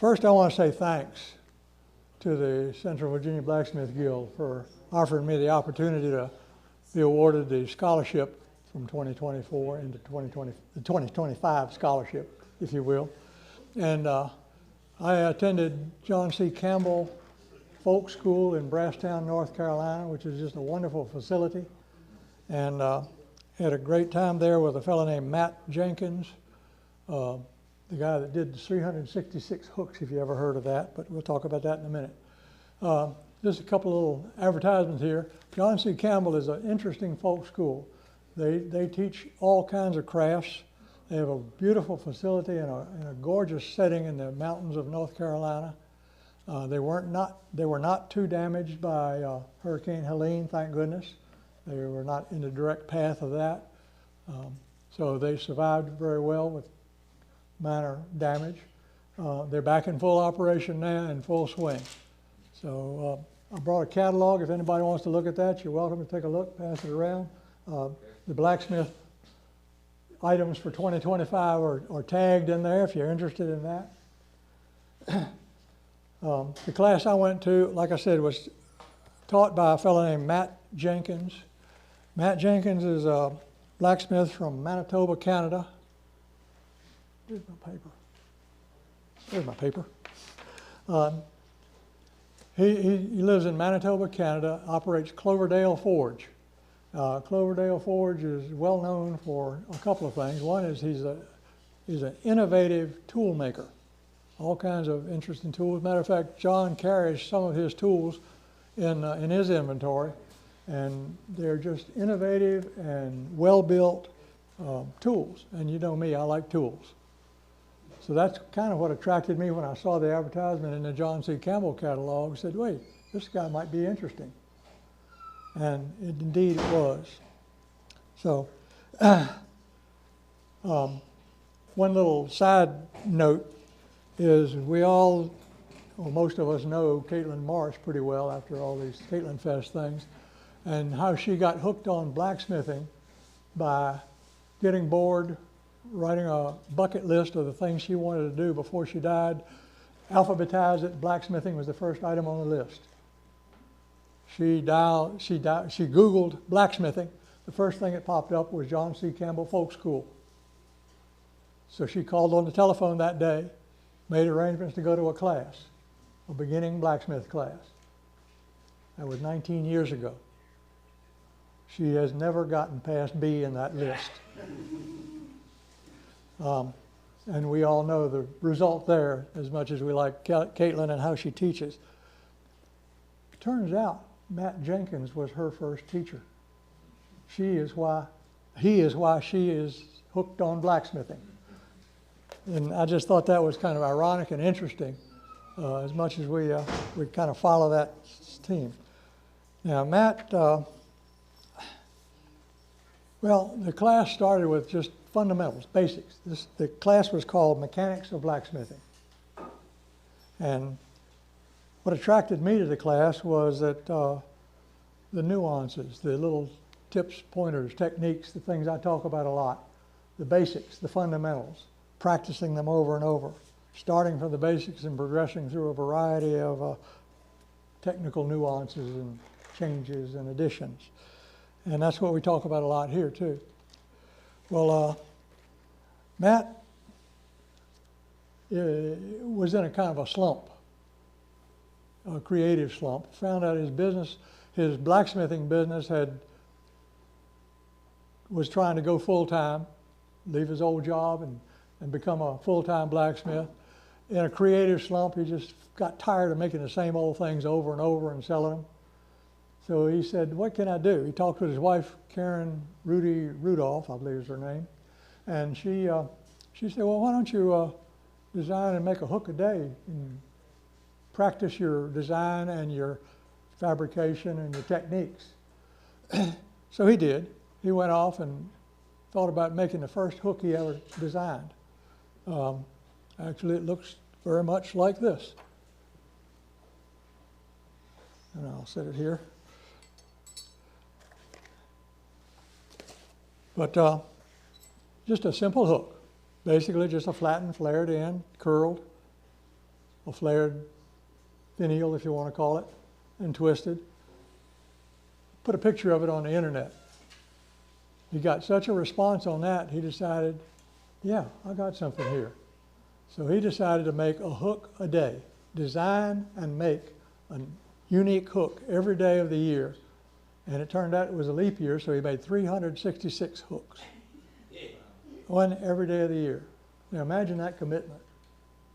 First, I want to say thanks to the Central Virginia Blacksmith Guild for offering me the opportunity to be awarded the scholarship from 2024 into 2020, the 2025 scholarship, if you will. And I attended John C. Campbell Folk School in Brasstown, North Carolina, which is just a wonderful facility. And had a great time there with a fellow named Matt Jenkins, the guy that did 366 hooks, if you ever heard of that, but we'll talk about that in a minute. Just a couple of little advertisements here. John C. Campbell is an interesting folk school. They teach all kinds of crafts. They have a beautiful facility in a gorgeous setting in the mountains of North Carolina. They were not too damaged by Hurricane Helene, thank goodness. They were not in the direct path of that. So they survived very well with minor damage. They're back in full operation now, in full swing. So I brought a catalog. If anybody wants to look at that, you're welcome to take a look, pass it around. The blacksmith items for 2025 are tagged in there if you're interested in that. The class I went to, like I said, was taught by a fellow named Matt Jenkins. Matt Jenkins is a blacksmith from Manitoba, Canada. Here's my paper. There's my paper. He lives in Manitoba, Canada, operates Cloverdale Forge. Cloverdale Forge is well known for a couple of things. One is he's an innovative tool maker. All kinds of interesting tools. Matter of fact, John carries some of his tools in his inventory, and they're just innovative and well-built tools. And you know me, I like tools. So that's kind of what attracted me when I saw the advertisement in the John C. Campbell catalog. I said, wait, this guy might be interesting. And it indeed it was. So one little side note is we all, well, most of us know Caitlin Marsh pretty well after all these Caitlin Fest things, and how she got hooked on blacksmithing by getting bored, writing a bucket list of the things she wanted to do before she died, alphabetized it. Blacksmithing was the first item on the list. She Googled blacksmithing. The first thing that popped up was John C. Campbell Folk School. So she called on the telephone that day, made arrangements to go to a class, a beginning blacksmith class. That was 19 years ago. She has never gotten past B in that list. And we all know the result there, as much as we like Caitlin and how she teaches. It turns out Matt Jenkins was her first teacher. He is why she is hooked on blacksmithing. And I just thought that was kind of ironic and interesting, as much as we kind of follow that team. Now, Matt, well, the class started with just fundamentals, basics. The class was called Mechanics of Blacksmithing. And what attracted me to the class was that the nuances, the little tips, pointers, techniques, the things I talk about a lot, the basics, the fundamentals, practicing them over and over, starting from the basics and progressing through a variety of technical nuances and changes and additions. And that's what we talk about a lot here too. Well, Matt was in a kind of a slump, a creative slump. Found out his blacksmithing business was trying to go full-time, leave his old job and become a full-time blacksmith. In a creative slump, he just got tired of making the same old things over and over and selling them. So he said, what can I do? He talked with his wife, Karen Rudy Rudolph, I believe is her name. And she said, well, why don't you design and make a hook a day and practice your design and your fabrication and your techniques. So he did. He went off and thought about making the first hook he ever designed. Actually, it looks very much like this. And I'll set it here. But just a simple hook, basically just a flattened, flared end, curled, a flared finial, if you want to call it, and twisted. Put a picture of it on the internet. He got such a response on that, he decided, yeah, I got something here. So he decided to make a hook a day, design and make a unique hook every day of the year. And it turned out it was a leap year, so he made 366 hooks. One every day of the year. Now imagine that commitment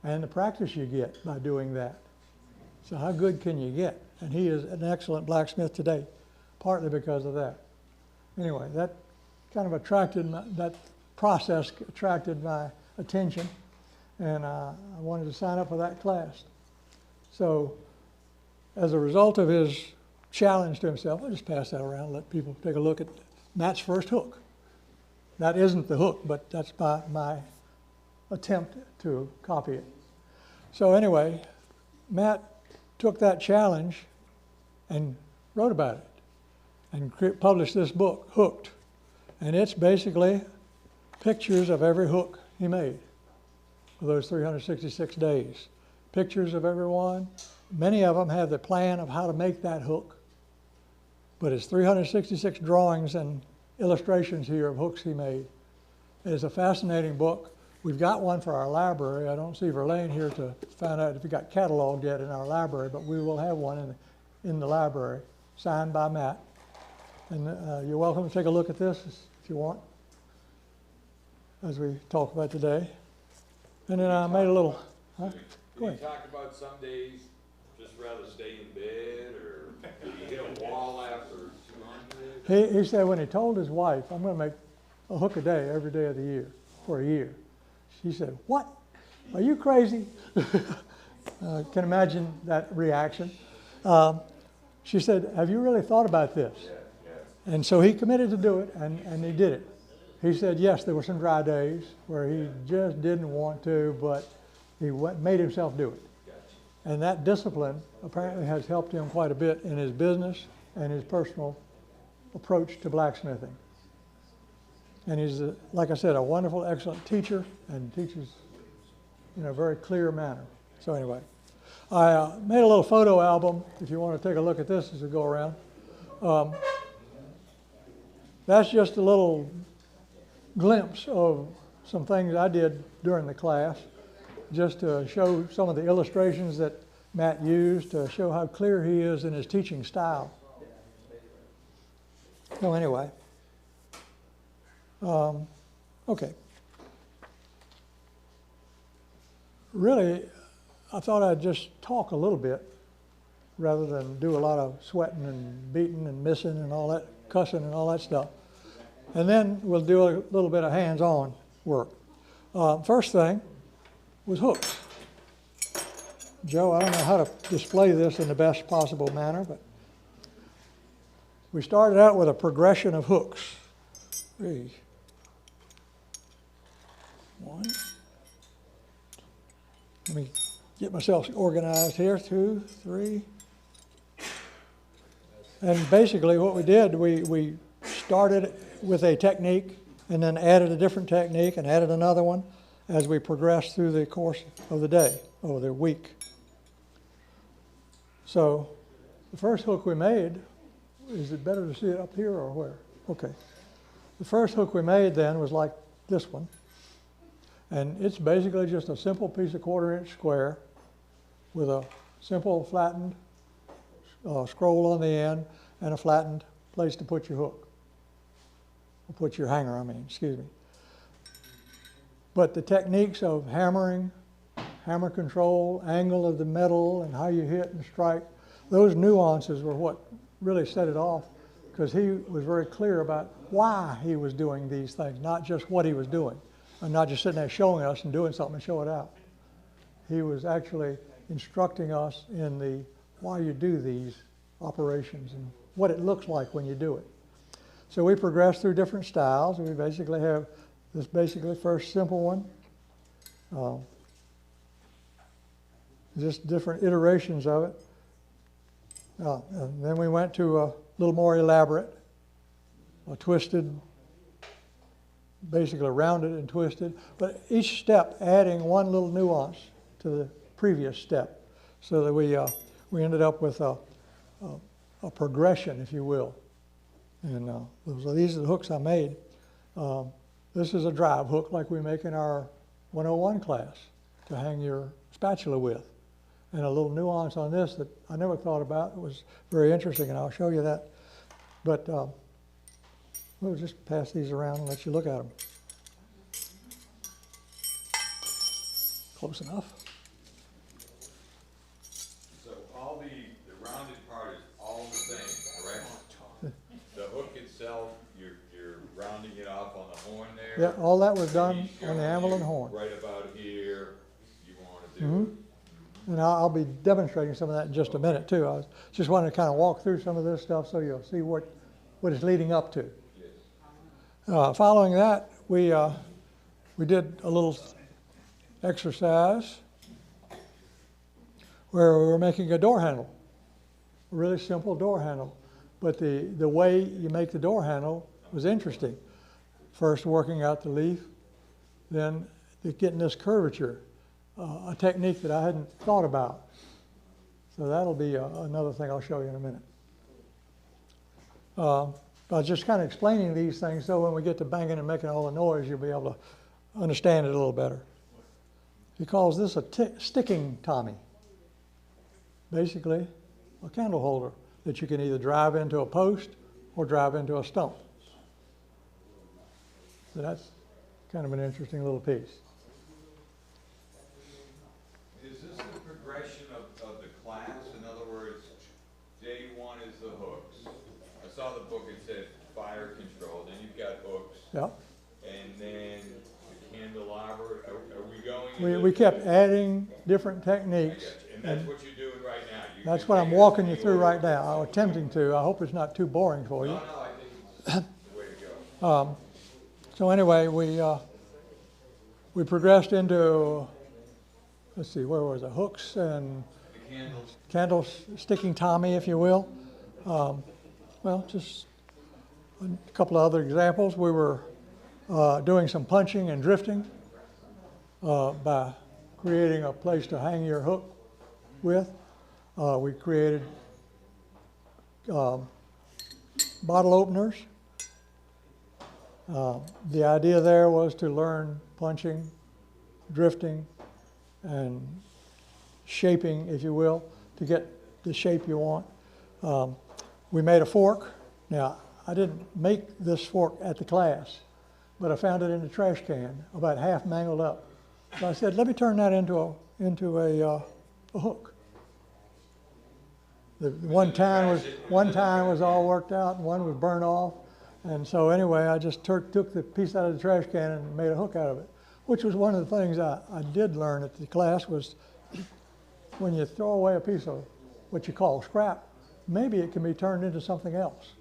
and the practice you get by doing that. So how good can you get? And he is an excellent blacksmith today, partly because of that. Anyway, that kind of that process attracted my attention, and I wanted to sign up for that class. So as a result of his challenge to himself, I'll just pass that around, let people take a look at Matt's first hook. That isn't the hook, but that's my attempt to copy it. So anyway, Matt took that challenge and wrote about it and published this book, Hooked. And it's basically pictures of every hook he made for those 366 days. Pictures of every one. Many of them have the plan of how to make that hook, but it's 366 drawings and illustrations here of hooks he made. It's a fascinating book. We've got one for our library. I don't see Verlaine here to find out if it got cataloged yet in our library, but we will have one in the library, signed by Matt. And you're welcome to take a look at this if you want, as we talk about today. And then I made a little, huh? Go ahead. You talk about some days just rather stay in bed, or you hit a wall after 200? He said when he told his wife, I'm going to make a hook a day every day of the year for a year. She said, what? Are you crazy? Can imagine that reaction. She said, have you really thought about this? Yeah. And so he committed to do it, and he did it. He said, yes, there were some dry days where he just didn't want to, but he made himself do it. And that discipline apparently has helped him quite a bit in his business and his personal approach to blacksmithing. And he's, like I said, a wonderful, excellent teacher, and teaches in a very clear manner. So anyway, I made a little photo album, if you want to take a look at this as we go around. That's just a little glimpse of some things I did during the class, just to show some of the illustrations that Matt used to show how clear he is in his teaching style. So anyway, okay. Really, I thought I'd just talk a little bit rather than do a lot of sweating and beating and missing and all that, cussing and all that stuff. And then we'll do a little bit of hands-on work. First thing was hooks. Joe, I don't know how to display this in the best possible manner, but we started out with a progression of hooks. 3, 1. Let me get myself organized here. 2, 3. And basically what we did, we started with a technique and then added a different technique and added another one as we progressed through the course of the day or the week. So the first hook we made, is it better to see it up here or where? Okay. The first hook we made then was like this one. And it's basically just a simple piece of 1/4-inch square with a simple flattened scroll on the end and a flattened place to put your hook. Or put your hanger, excuse me. But the techniques of hammering, hammer control, angle of the metal, and how you hit and strike, those nuances were what really set it off, because he was very clear about why he was doing these things, not just what he was doing, and not just sitting there showing us and doing something and show it out. He was actually instructing us in the why you do these operations and what it looks like when you do it. So we progressed through different styles. We basically have this first simple one, just different iterations of it. And then we went to a little more elaborate, a twisted, basically rounded and twisted, but each step adding one little nuance to previous step, so that we ended up with a progression, if you will. And these are the hooks I made. This is a drive hook like we make in our 101 class to hang your spatula with. And a little nuance on this that I never thought about. It was very interesting, and I'll show you that. But we'll just pass these around and let you look at them. Close enough. So all the rounded part is all the same, correct? The hook itself, you're rounding it off on the horn there? Yeah, all that was done He's on the showing anvil you and horn. Right about here, you want to do it. And I'll be demonstrating some of that in just a minute too. I just wanted to kind of walk through some of this stuff so you'll see what it's leading up to. Yes. Following that, we did a little exercise where we were making a door handle, a really simple door handle. But the way you make the door handle was interesting. First working out the leaf, then getting this curvature, a technique that I hadn't thought about. So that'll be another thing I'll show you in a minute. I was just kind of explaining these things so when we get to banging and making all the noise, you'll be able to understand it a little better. He calls this a sticking Tommy. Basically, a candle holder that you can either drive into a post or drive into a stump. So that's kind of an interesting little piece. Is this the progression of the class? In other words, J1 is the hooks. I saw the book, it said fire control, then you've got hooks. Yeah. And then the candelabra, are we going? We kept adding different techniques. And that's what you're doing right now? That's what I'm walking you through right now. I'm attempting to. I hope it's not too boring for you. No, I think it's the way to go. So anyway, we progressed into, let's see, where was it? Hooks and The candles. candles, sticking Tommy, if you will. Well, just a couple of other examples. We were doing some punching and drifting by creating a place to hang your hook with. We created bottle openers. The idea there was to learn punching, drifting, and shaping, if you will, to get the shape you want. We made a fork. Now, I didn't make this fork at the class, but I found it in the trash can, about half mangled up. So I said, let me turn that into a hook. The one time was all worked out, and one was burned off. And so anyway, I just took the piece out of the trash can and made a hook out of it, which was one of the things I did learn at the class was when you throw away a piece of what you call scrap, maybe it can be turned into something else.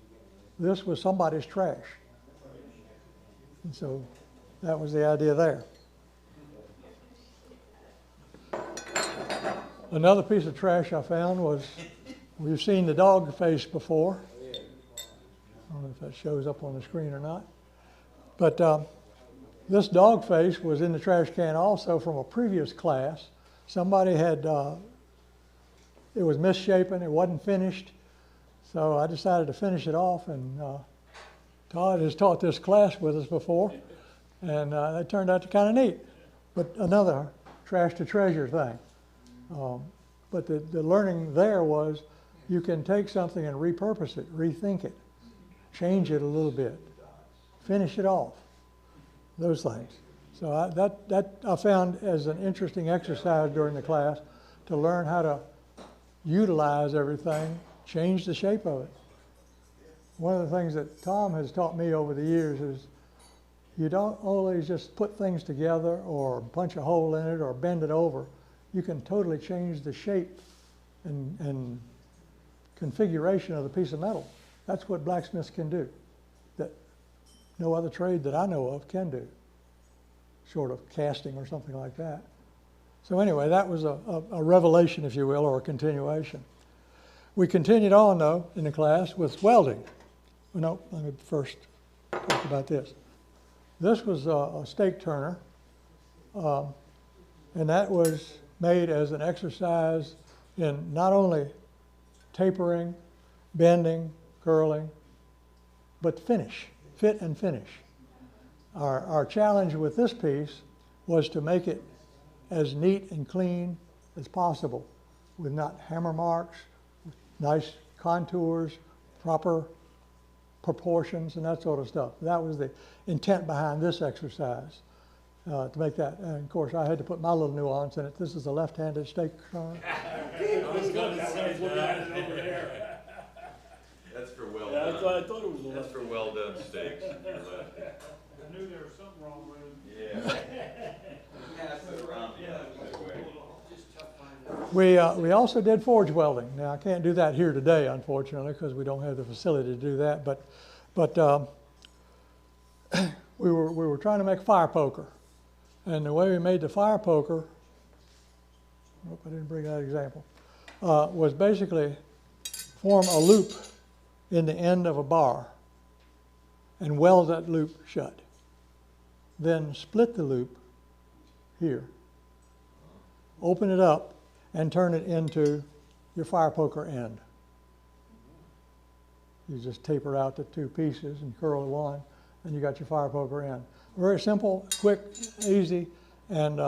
This was somebody's trash. And so that was the idea there. Another piece of trash I found was, we've seen the dog face before. I don't know if that shows up on the screen or not. But this dog face was in the trash can also from a previous class. Somebody had, it was misshapen, it wasn't finished. So I decided to finish it off, and Todd has taught this class with us before, and that turned out to kind of neat. But another trash to treasure thing. But the learning there was you can take something and repurpose it, rethink it, change it a little bit, finish it off, those things. So that I found as an interesting exercise during the class to learn how to utilize everything, change the shape of it. One of the things that Tom has taught me over the years is you don't always just put things together or punch a hole in it or bend it over. You can totally change the shape and configuration of the piece of metal. That's what blacksmiths can do, that no other trade that I know of can do, short of casting or something like that. So anyway, that was a revelation, if you will, or a continuation. We continued on, though, in the class with welding. No, let me first talk about this. This was a stake turner, and that was made as an exercise in not only tapering, bending, curling, but finish, fit and finish. Our challenge with this piece was to make it as neat and clean as possible, with not hammer marks, nice contours, proper proportions, and that sort of stuff. That was the intent behind this exercise, to make that. And of course, I had to put my little nuance in it. This is a left-handed steak curl. I was going to say that. Over there. That's for well Yeah, done. I thought it was a That's left. for well done steaks. You're left. I knew there was something wrong with it. Yeah. Pass it around the other way. We also did forge welding. Now, I can't do that here today, unfortunately, because we don't have the facility to do that. But we were trying to make a fire poker, and the way we made the fire poker, hope I didn't bring that example, was basically form a loop in the end of a bar and weld that loop shut. Then split the loop here, open it up, and turn it into your fire poker end. You just taper out the two pieces and curl one, and you got your fire poker end. Very simple, quick, easy, and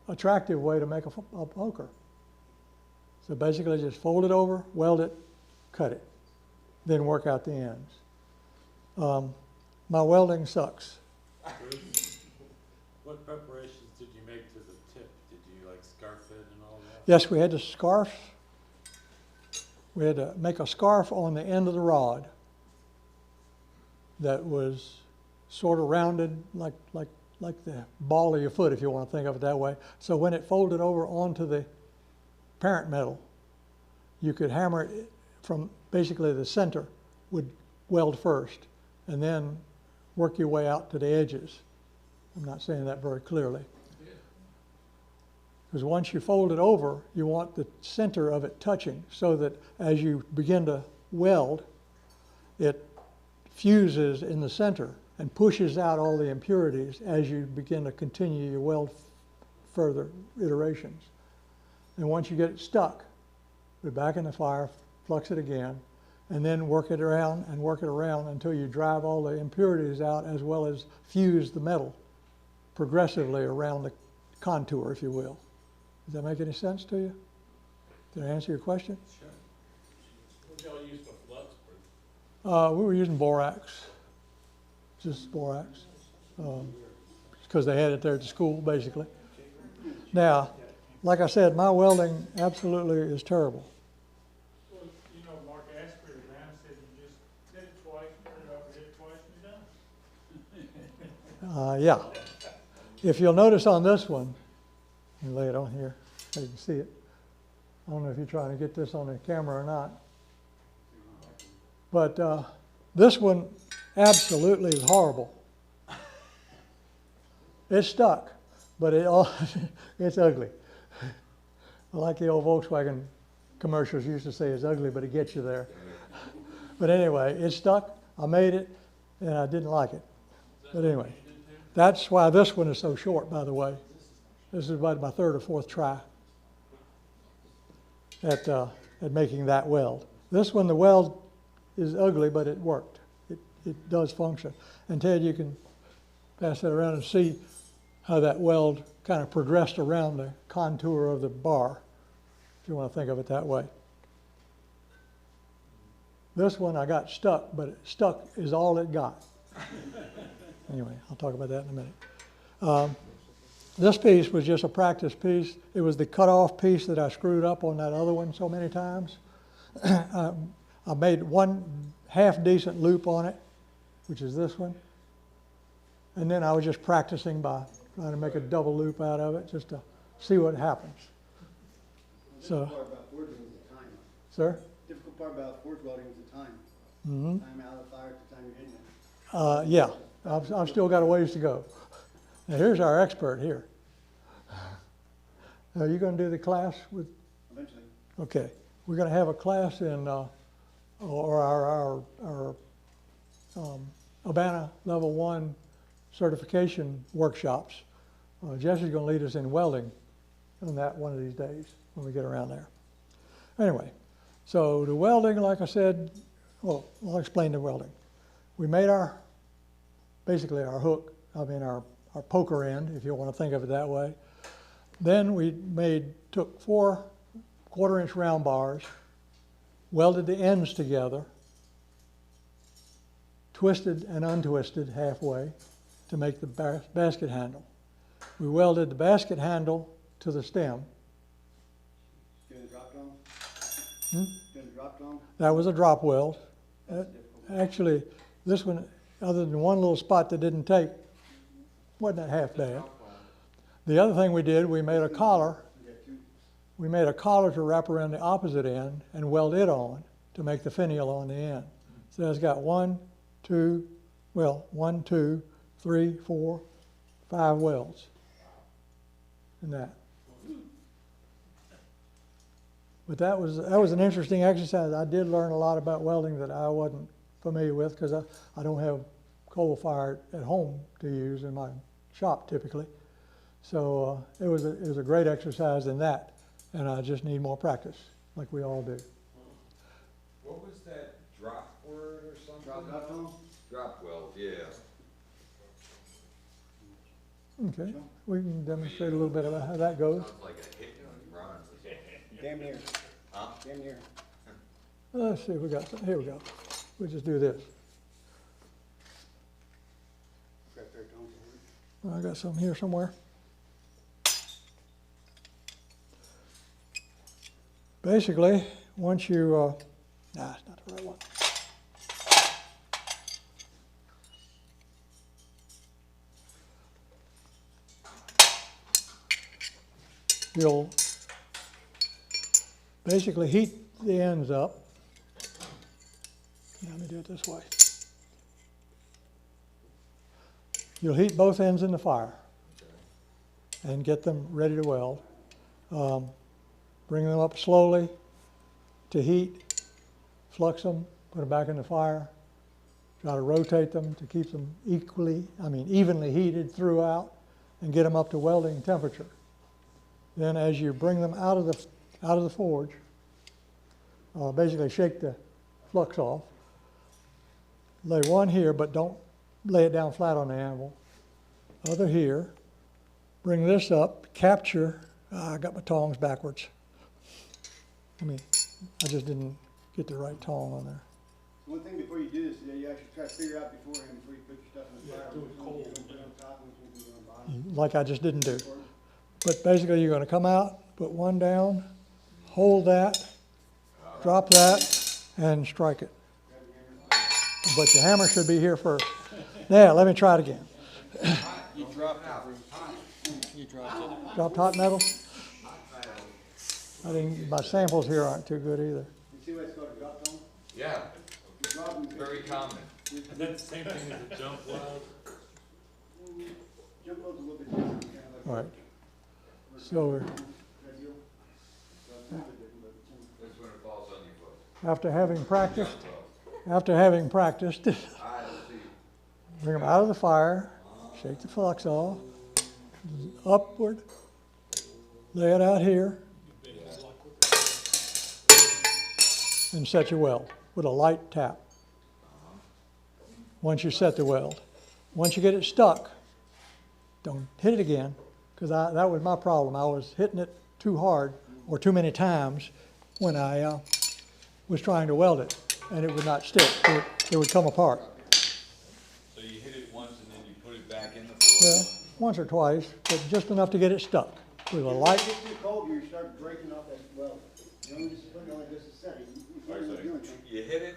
attractive way to make a poker. So basically just fold it over, weld it, cut it, then work out the ends. My welding sucks. What preparations did you make to the tip? Did you like scarf it and all that? Yes, we had to scarf. We had to make a scarf on the end of the rod that was sort of rounded like the ball of your foot, if you want to think of it that way. So when it folded over onto the parent metal, you could hammer it from basically the center, would weld first, and then work your way out to the edges. I'm not saying that very clearly. Because once you fold it over, you want the center of it touching so that as you begin to weld, it fuses in the center and pushes out all the impurities as you begin to continue your weld further iterations. And once you get it stuck, put it back in the fire, flux it again, and then work it around until you drive all the impurities out as well as fuse the metal progressively around the contour, if you will. Does that make any sense to you? Did I answer your question? Sure. What y'all use for flux, Bruce? We were using borax, just borax, because they had it there at the school, basically. Now, like I said, my welding absolutely is terrible. Well, you know, Mark asked for it, man, said you just hit it twice, turn it over, hit it twice, and you're done. Yeah. If you'll notice on this one, let me lay it on here so you can see it. I don't know if you're trying to get this on the camera or not. But this one absolutely is horrible. It's stuck, but it's ugly. I like the old Volkswagen commercials used to say it's ugly, but it gets you there. But anyway, it's stuck. I made it, and I didn't like it. But anyway, that's why this one is so short, by the way. This is about my third or fourth try at making that weld. This one, the weld is ugly, but it worked. It does function. And Ted, you can pass that around and see how that weld kind of progressed around the contour of the bar, if you want to think of it that way. This one I got stuck, but stuck is all it got. Anyway, I'll talk about that in a minute. This piece was just a practice piece. It was the cut-off piece that I screwed up on that other one so many times. I made one half-decent loop on it, which is this one. And then I was just practicing by trying to make a double loop out of it just to see what happens. So, The difficult part about forging is the time. sir? Difficult part about forge welding is the time. Mm-hmm. Time out of the fire to the time you're in there. Yeah, I've still got a ways to go. Now here's our expert here. Are you going to do the class with? Eventually. Okay, we're going to have a class in, or our Urbana Level 1 certification workshops. Jesse's going to lead us in welding on that one of these days when we get around there. Anyway, so the welding, like I said, well, I'll explain the welding. We made basically our hook, our poker end, if you want to think of it that way. Then we took 4 1/4-inch round bars, welded the ends together, twisted and untwisted halfway to make the basket handle. We welded the basket handle to the stem. Doing the drop down? Hmm? Doing the drop down? That was a drop weld. That's difficult. Actually, this one, other than one little spot that didn't take, wasn't that half bad. The other thing we did, we made a collar. You got 2. We made a collar to wrap around the opposite end and weld it on to make the finial on the end. So it's got 1, 2, 3, 4, 5 welds in that. But that was an interesting exercise. I did learn a lot about welding that I wasn't familiar with because I don't have coal fire at home to use in my shop typically. So it was a great exercise in that, and I just need more practice, like we all do. What was that drop word or something? Drop down? Drop weld, yeah. Okay, we can demonstrate a little bit about how that goes. Sounds like a hit and run. Damn near. Huh? Damn near. Let's see if we got some. Here we go. We'll just do this. Grab their tongue. I got some here somewhere. Basically, once you, nah, it's not the right one. You'll basically heat the ends up. Let me do it this way. You'll heat both ends in the fire and get them ready to weld. Bring them up slowly to heat, flux them, put them back in the fire. Try to rotate them to keep them evenly heated throughout and get them up to welding temperature. Then as you bring them out of the forge, basically shake the flux off. Lay one here, but don't lay it down flat on the anvil. Other here. Bring this up, capture. I got my tongs backwards. I just didn't get the right tong on there. One thing before you do this, you actually try to figure out beforehand before you put your stuff in the fire. do it which one cold, you're gonna put on top and which one's gonna go on bottom. Like I just didn't do. But basically you're going to come out, put one down, hold that, drop that, and strike it. But your hammer should be here first. Now, let me try it again. You dropped it. You dropped it. Dropped hot metal? My samples here aren't too good either. You see why it's called a drop tone? Yeah, You drop them, very common. And that's the same thing as a jump weld. jump load's a little bit different, kind of like. All right. So That deal? Well, it's a little bit different, but it's- That's when it falls on your foot. after having practiced, I see. bring them out of the fire, shake the flux off, upward, lay it out here, and set your weld with a light tap. Once you set the weld. Once you get it stuck, don't hit it again, because that was my problem. I was hitting it too hard or too many times when I was trying to weld it, and it would not stick. It would come apart. So you hit it once and then you put it back in the forge? Well, once or twice, but just enough to get it stuck with a light. If it gets too cold, you start breaking off that weld. You only just put it on just a set. You can't really do anything. You hit it,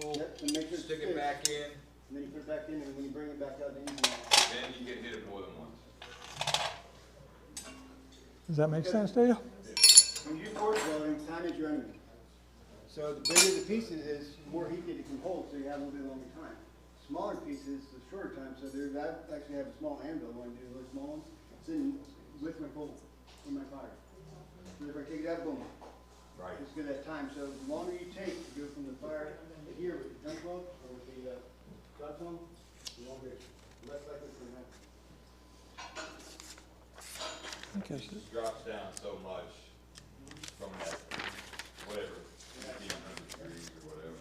cool, Yep, and make sure it's stick it fixed. back in, And then you put it back in, and when you bring it back out, then you then you can hit it more than once. Does that make sense to you? when you forge welding, time is your enemy. So the bigger the pieces is, the more heat it can hold, so you have a little bit longer time. Smaller pieces, the shorter time, so I actually have a small anvil when I do those small ones. It's in with my bowl, in my fire. So if I take it out, boom. Right. Just get that time, so the longer you take to go from the fire to here with the jump weld or with the drop zone, the longer, less likely it's gonna happen. It drops down so much from that, whatever, 1500 degrees or whatever.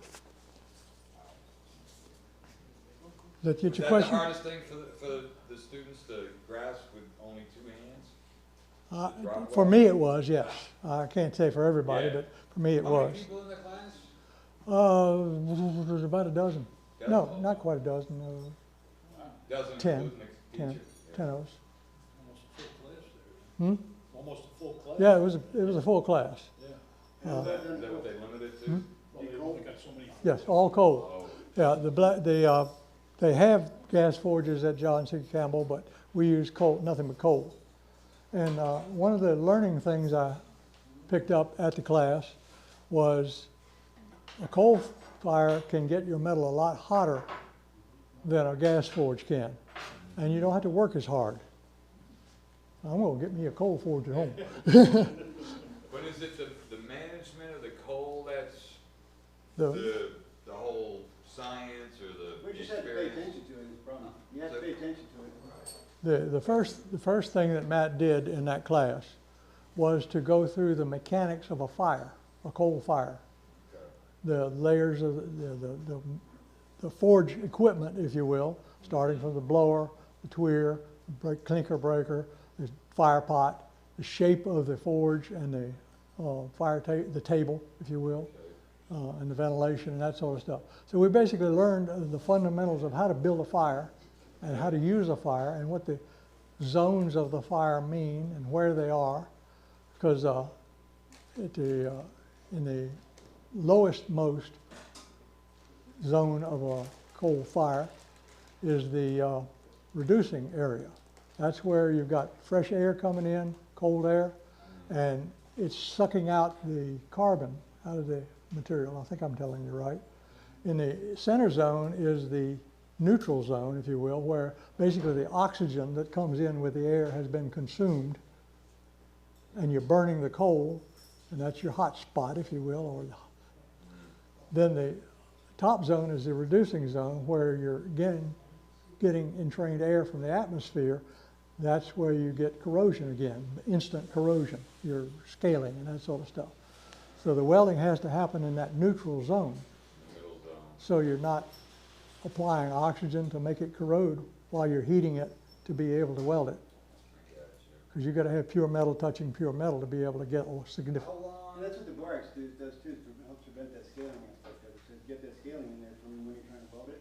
Does that get Is your that the question? hardest thing for the students to grasp with only two hands? Drop For well? me, it was, yes. I can't say for everybody, Yeah. but for me, it How was. many people in the class? There's about a dozen. No, Dozen? not quite a dozen, Doesn't 10, include the 10, teacher. 10 of us. Almost a full class there. Hmm? Almost a full class. Yeah, it was a full class. Yeah. Is that what they limited to? Well, they've only got so many. Yes, all coal. Oh, Yeah, they have gas forges at John C. Campbell, but we use coal, nothing but coal. And one of the learning things I picked up at the class was a coal fire can get your metal a lot hotter than a gas forge can. And you don't have to work as hard. I'm gonna get me a coal forge at home. but is it the management of the coal that's The, the whole science or We the just have to pay experience? attention to it, is the problem. You have to pay attention to it. the first thing that Matt did in that class was to go through the mechanics of a fire, a coal fire. The layers of the forge equipment, if you will, starting from the blower, the tweer, the clinker breaker, the fire pot, the shape of the forge and the the table, if you will, and the ventilation and that sort of stuff. So we basically learned the fundamentals of how to build a fire and how to use a fire and what the zones of the fire mean and where they are, because in the lowest most zone of a coal fire is the reducing area. That's where you've got fresh air coming in, cold air, and it's sucking out the carbon out of the material. I think I'm telling you right. In the center zone is the neutral zone, if you will, where basically the oxygen that comes in with the air has been consumed, and you're burning the coal, and that's your hot spot, if you will. Or then the top zone is the reducing zone, where you're again getting entrained air from the atmosphere. That's where you get corrosion again, instant corrosion. You're scaling and that sort of stuff. So the welding has to happen in that neutral zone. Middle zone. So you're not applying oxygen to make it corrode while you're heating it to be able to weld it. Because you've got to have pure metal touching pure metal to be able to get a significant. And that's what the borax does too, it helps prevent that scaling aspect of it, to get that scaling in there from when you're trying to weld it.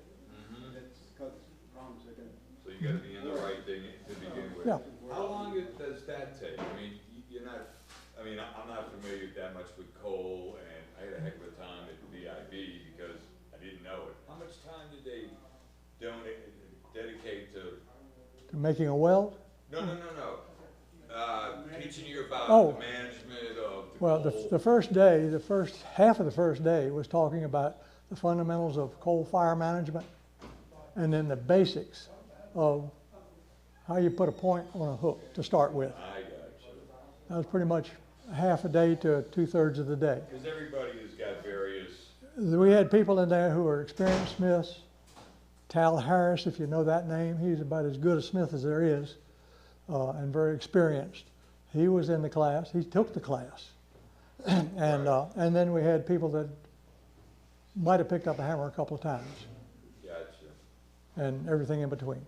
That's causes problems like that. So you gotta be in the right thing to begin with. Yeah. How long does that take? I mean, you're not, I mean, I'm not familiar that much with coal, and I had a heck of a time at VIB because I didn't know it. How much time did they dedicate to, Making a weld? no, teaching you about Oh. the management of the Well, coal? the first day, the first half of the first day was talking about the fundamentals of coal fire management and then the basics of how you put a point on a hook to start with. I got you. That was pretty much half a day to 2/3 of the day. Because everybody has got various, We had people in there who were experienced smiths. Tal Harris, if you know that name, he's about as good a smith as there is, and very experienced. He was in the class. He took the class, and then we had people that might have picked up a hammer a couple of times, gotcha. and everything in between.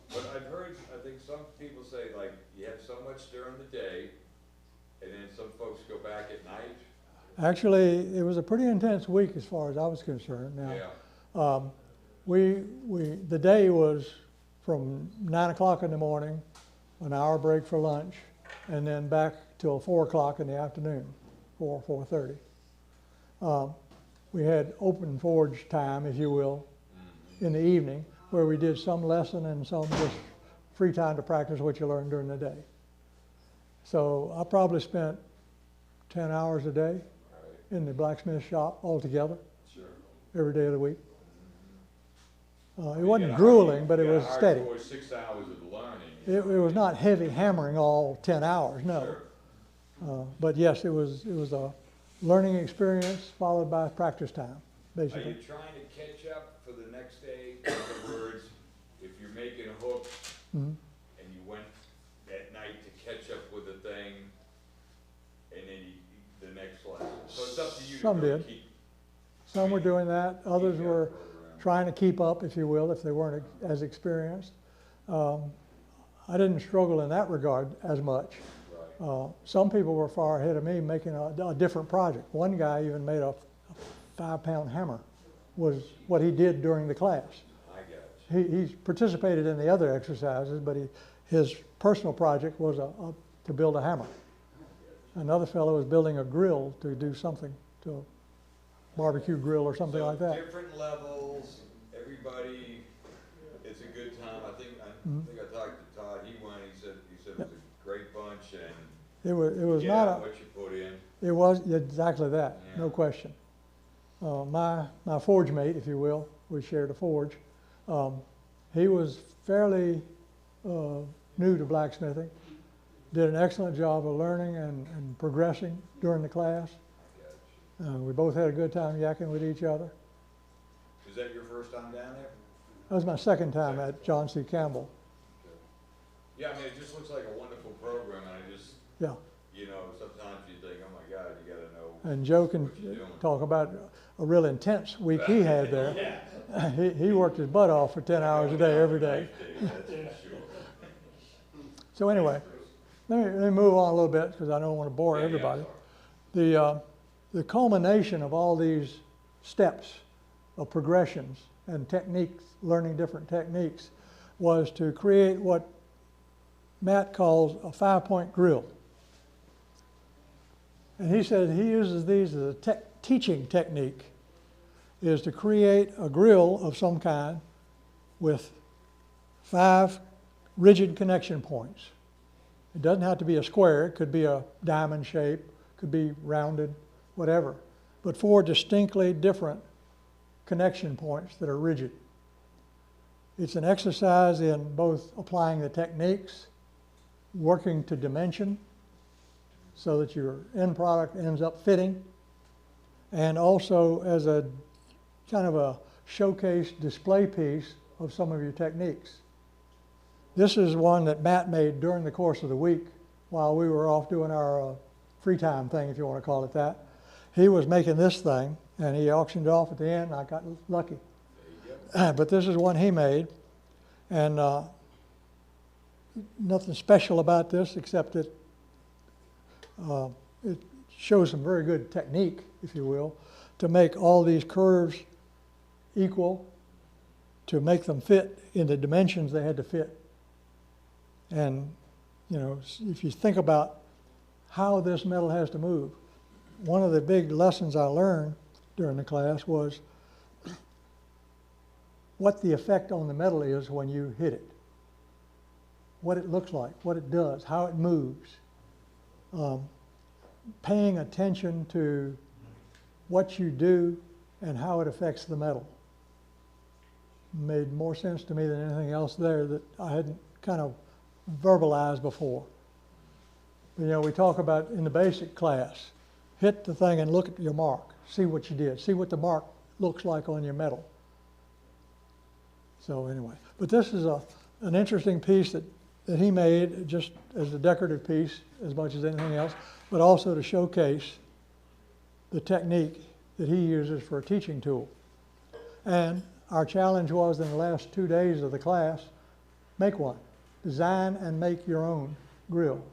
But I've heard, I think some people say, like, you have so much during the day, and then some folks go back at night. Actually, it was a pretty intense week as far as I was concerned. Now, Yeah, the day was from 9 o'clock in the morning, an hour break for lunch, and then back till 4 o'clock in the afternoon, 4:30. We had open forge time, if you will, in the evening, where we did some lesson and some just free time to practice what you learned during the day. So I probably spent 10 hours a day in the blacksmith shop altogether, sure. every day of the week. It You wasn't gotta grueling, but it you was gotta steady. hardcore 6 hours of learning. It was not heavy hammering all 10 hours, no. Sure. But yes, it was a learning experience followed by practice time, Are you basically. trying to catch up for the next day? In other words, if you're making hooks Mhm. and you went at night to catch up with the some really did. keep Some were doing that, others keeping were that program. trying to keep up, if you will, if they weren't as experienced. I didn't struggle in that regard as much. Right. Some people were far ahead of me making a different project. One guy even made a 5-pound hammer, was what he did during the class. I got you. He participated in the other exercises, but his personal project was to build a hammer. Another fellow was building a grill to do something, to a barbecue grill or something So like that. different levels, everybody, it's a good time. I think I talked to Todd, he went, he said it was a great bunch and It was get not out what you put in. it was exactly that, no Yeah. question. My forge mate, if you will, we shared a forge. He was fairly new to blacksmithing, did an excellent job of learning and progressing during the class. We both had a good time yakking with each other. Is that your first time down there? That was my second time at John C. Campbell. Yeah, I mean, it just looks like a wonderful program, and I just, Yeah, you know, sometimes you think, oh my God, you gotta know. and Joe can What you doing? talk about a real intense week he had there. He worked his butt off for 10 hours a day, every day. That's for sure. So anyway, let me move on a little bit because I don't want to bore Yeah, yeah, everybody. sorry. The culmination of all these steps of progressions and techniques, learning different techniques, was to create what Matt calls a 5-point grill. And he said he uses these as a teaching technique, is to create a grill of some kind with 5 rigid connection points. It doesn't have to be a square, it could be a diamond shape, could be rounded, whatever, but 4 distinctly different connection points that are rigid. It's an exercise in both applying the techniques, working to dimension so that your end product ends up fitting, and also as a kind of a showcase display piece of some of your techniques. This is one that Matt made during the course of the week while we were off doing our free time thing, if you want to call it that. He was making this thing, and he auctioned it off at the end, and I got lucky. But this is one he made, and nothing special about this except that it shows some very good technique, if you will, to make all these curves equal, to make them fit in the dimensions they had to fit. And, you know, if you think about how this metal has to move, one of the big lessons I learned during the class was what the effect on the metal is when you hit it, what it looks like, what it does, how it moves. Paying attention to what you do and how it affects the metal made more sense to me than anything else there that I hadn't kind of verbalized before. You know, we talk about in the basic class, hit the thing and look at your mark, see what you did, see what the mark looks like on your metal. So anyway, but this is an interesting piece that he made just as a decorative piece as much as anything else, but also to showcase the technique that he uses for a teaching tool. And our challenge was in the last 2 days of the class, make one. Design and make your own grill.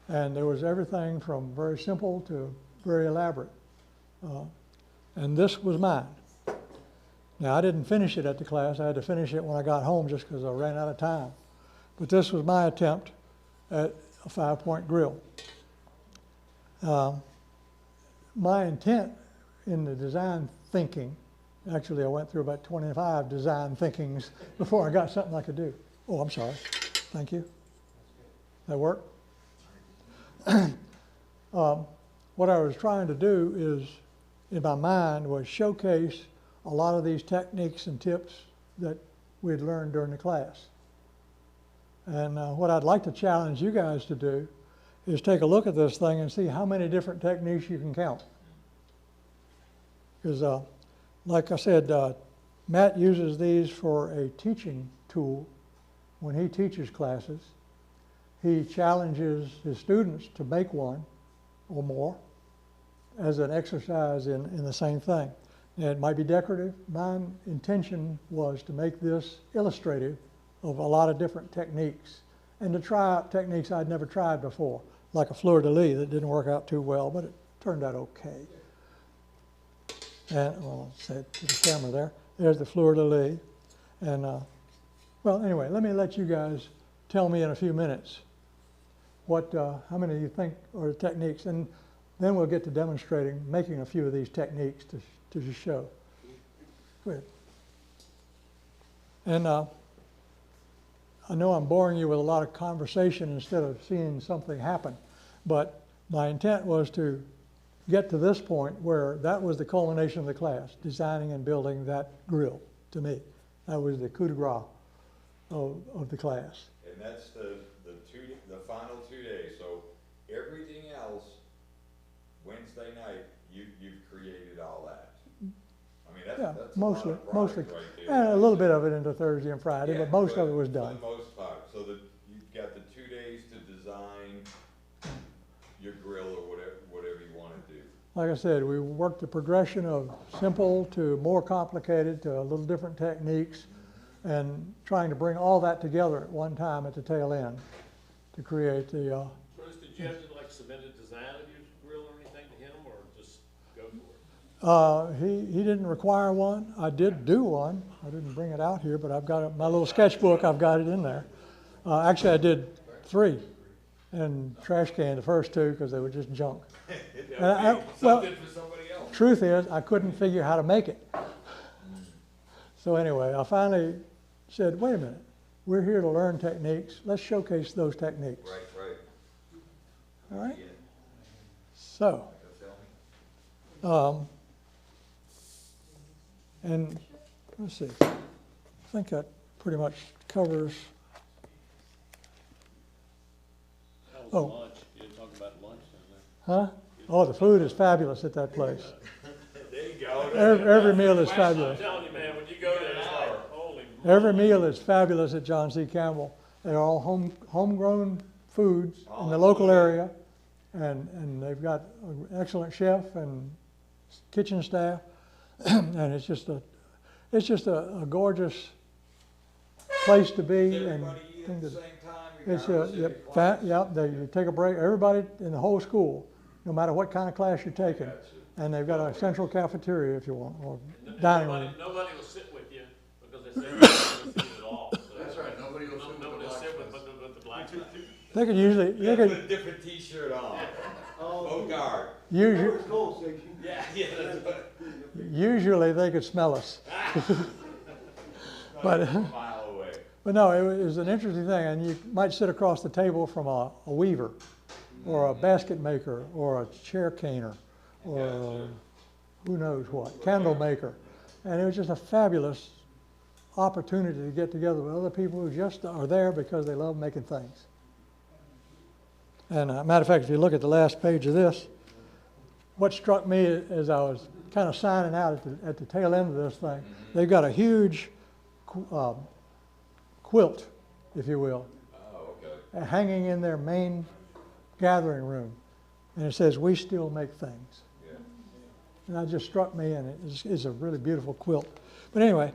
And there was everything from very simple to very elaborate. And this was mine. Now, I didn't finish it at the class. I had to finish it when I got home just because I ran out of time. But this was my attempt at a 5-point grill. My intent in the design thinking, actually I went through about 25 design thinkings before I got something I could do. Oh, I'm sorry. Thank you. That work? What I was trying to do is, in my mind, was showcase a lot of these techniques and tips that we had learned during the class. And what I'd like to challenge you guys to do is take a look at this thing and see how many different techniques you can count. Because, like I said, Matt uses these for a teaching tool when he teaches classes. He challenges his students to make one or more, as an exercise in the same thing. And it might be decorative. My intention was to make this illustrative of a lot of different techniques and to try out techniques I'd never tried before, like a fleur-de-lis that didn't work out too well, but it turned out okay. And, well, I'll say it to the camera there. There's the fleur-de-lis. And, well, anyway, let me let you guys tell me in a few minutes what, how many you think are the techniques, and then we'll get to demonstrating, making a few of these techniques to show. Go ahead. And I know I'm boring you with a lot of conversation instead of seeing something happen, but my intent was to get to this point where that was the culmination of the class, designing and building that grill to me. That was the coup de grace of the class. And that's the final 2 days, so everything else, Wednesday night, you've created all that. I mean, Yeah, that's mostly, a lot of mostly, product right there. and a little bit of it into Thursday and Friday, Yeah, but most of it was For done. the most part, so that you've got the 2 days to design your grill or whatever you wanna do. Like I said, we worked the progression of simple to more complicated to a little different techniques and trying to bring all that together at one time at the tail end to create the, Bruce, did you have to like submit a design of your grill or anything to him, or just go for it? he didn't require one. I did do one. I didn't bring it out here, but I've got it, my little sketchbook, I've got it in there. Actually, I did 3 and trash can the first 2 because they were just junk. Well, Something for somebody else. truth is, I couldn't figure how to make it. So anyway, I finally said, wait a minute, we're here to learn techniques. Let's showcase those techniques. Right. All right? Yeah. So, and let's see, I think that pretty much covers, How was Oh. lunch? You didn't talk about lunch in huh? there. Oh, the food is fabulous at that place. There you go. Every meal is I'm fabulous. telling you, man, when you go there, it's like, holy. Every meal is fabulous at John C. Campbell. They're all homegrown foods in the local area, and they've got an excellent chef and kitchen staff, and it's just a gorgeous place to be. Does And everybody eat thing at the to- same time? it's regardless of your class? they take a break. Everybody in the whole school, no matter what kind of class you're taking, and they've got a central cafeteria if you want, or dining room. Nobody will sit with you because they say they're not sit at all. So That's right, nobody will sit with the Nobody will sit with blacksmith. the blacksmith. They could usually, Yeah, put a different T-shirt on. Oh, Oh, guard. usually, it's cold section. Yeah, that's what. usually they could smell us. But, A mile away. but no, it was an interesting thing, and you might sit across the table from a weaver, or a basket maker, or a chair caner, or a who knows what, candle maker. And it was just a fabulous opportunity to get together with other people who just are there because they love making things. And matter of fact, if you look at the last page of this, what struck me as I was kind of signing out at the tail end of this thing, they've got a huge quilt, if you will, Oh, okay. hanging in their main gathering room. And it says, "We still make things." Yeah. And that just struck me, and it's a really beautiful quilt. But anyway,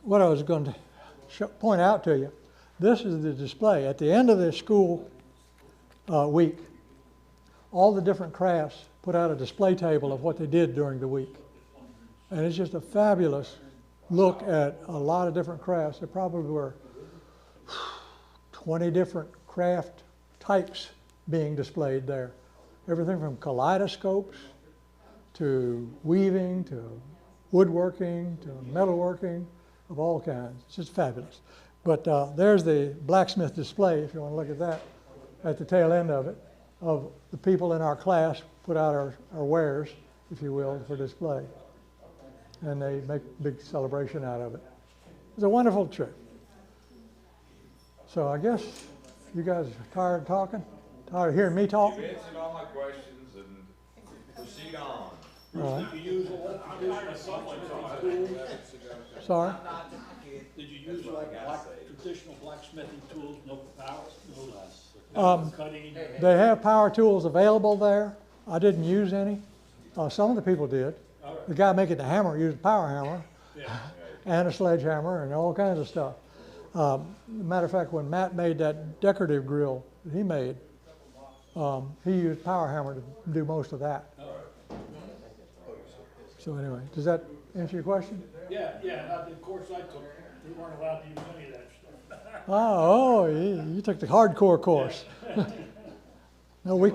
what I was going to point out to you, this is the display. At the end of the school week, all the different crafts put out a display table of what they did during the week. And it's just a fabulous look at a lot of different crafts. There probably were 20 different craft types being displayed there. Everything from kaleidoscopes to weaving to woodworking to metalworking of all kinds. It's just fabulous. But there's the blacksmith display, if you want to look at that, at the tail end of it, of the people in our class put out our wares, if you will, for display. And they make a big celebration out of it. It's a wonderful trip. So I guess you guys are tired of talking? Tired of hearing me talk? You've answered all my questions and proceed on. All right. Did you use a lot of traditional blacksmithing tools? Sorry? Did you use like traditional blacksmithing tools, no power, no cutting? They have power tools available there. I didn't use any. Some of the people did. The guy making the hammer used a power hammer and a sledgehammer and all kinds of stuff. Matter of fact, when Matt made that decorative grill that he made, he used power hammer to do most of that. So anyway, does that answer your question? Yeah, the course I took, we weren't allowed to use any of that stuff. Oh, you took the hardcore course. No, we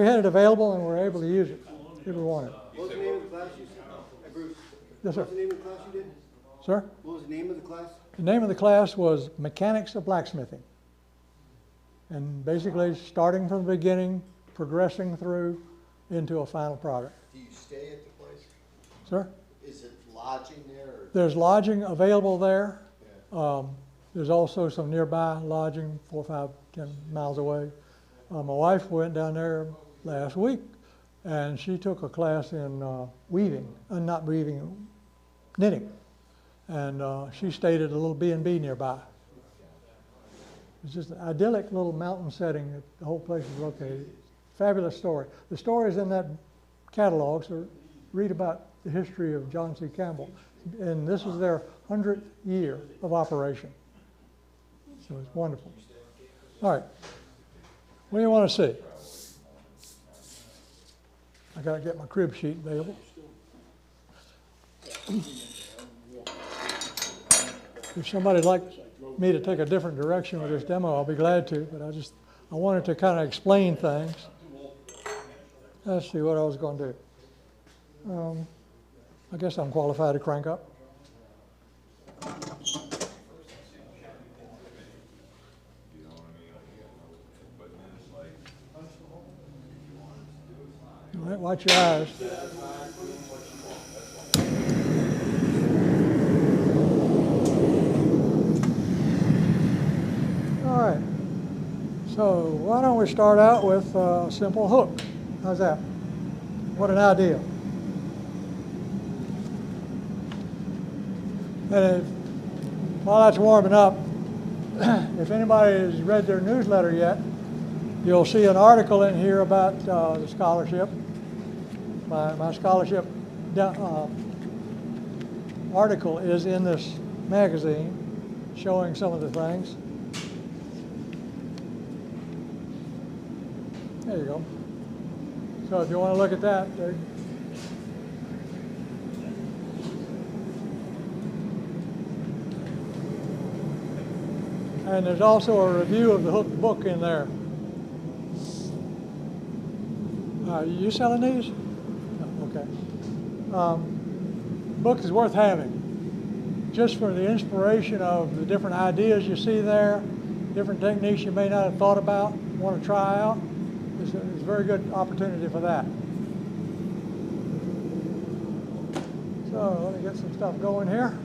had it available and we were able to use it if we wanted. What was the name of the class you said? Hey, Bruce. Yes, sir. What was the name of the class you did? Sir? What was the name of the class? The name of the class was Mechanics of Blacksmithing. And basically starting from the beginning, progressing through into a final product. Do you stay at the place? Sir? Is it lodging there? Or? There's lodging available there. Yeah. There's also some nearby lodging 4, 5, 10 miles away. My wife went down there last week and she took a class in weaving, not weaving, knitting. And she stayed at a little B&B nearby. It's just an idyllic little mountain setting that the whole place is located. Fabulous story. The story is in that catalog, so read about the history of John C. Campbell. And this is their 100th year of operation. So it's wonderful. All right. What do you want to see? I got to get my crib sheet available. If somebody'd like me to take a different direction with this demo, I'll be glad to, but I wanted to kind of explain things. Let's see what I was going to do. I guess I'm qualified to crank up. All right, watch your eyes. All right, so why don't we start out with a simple hook? How's that? What an idea. And while that's warming up, if anybody has read their newsletter yet, you'll see an article in here about the scholarship. My scholarship article is in this magazine showing some of the things. There you go. So if you want to look at that, there. And there's also a review of the Hook book in there. You selling these? No, okay. Book is worth having, just for the inspiration of the different ideas you see there, different techniques you may not have thought about, want to try out. It's a very good opportunity for that. So let me get some stuff going here.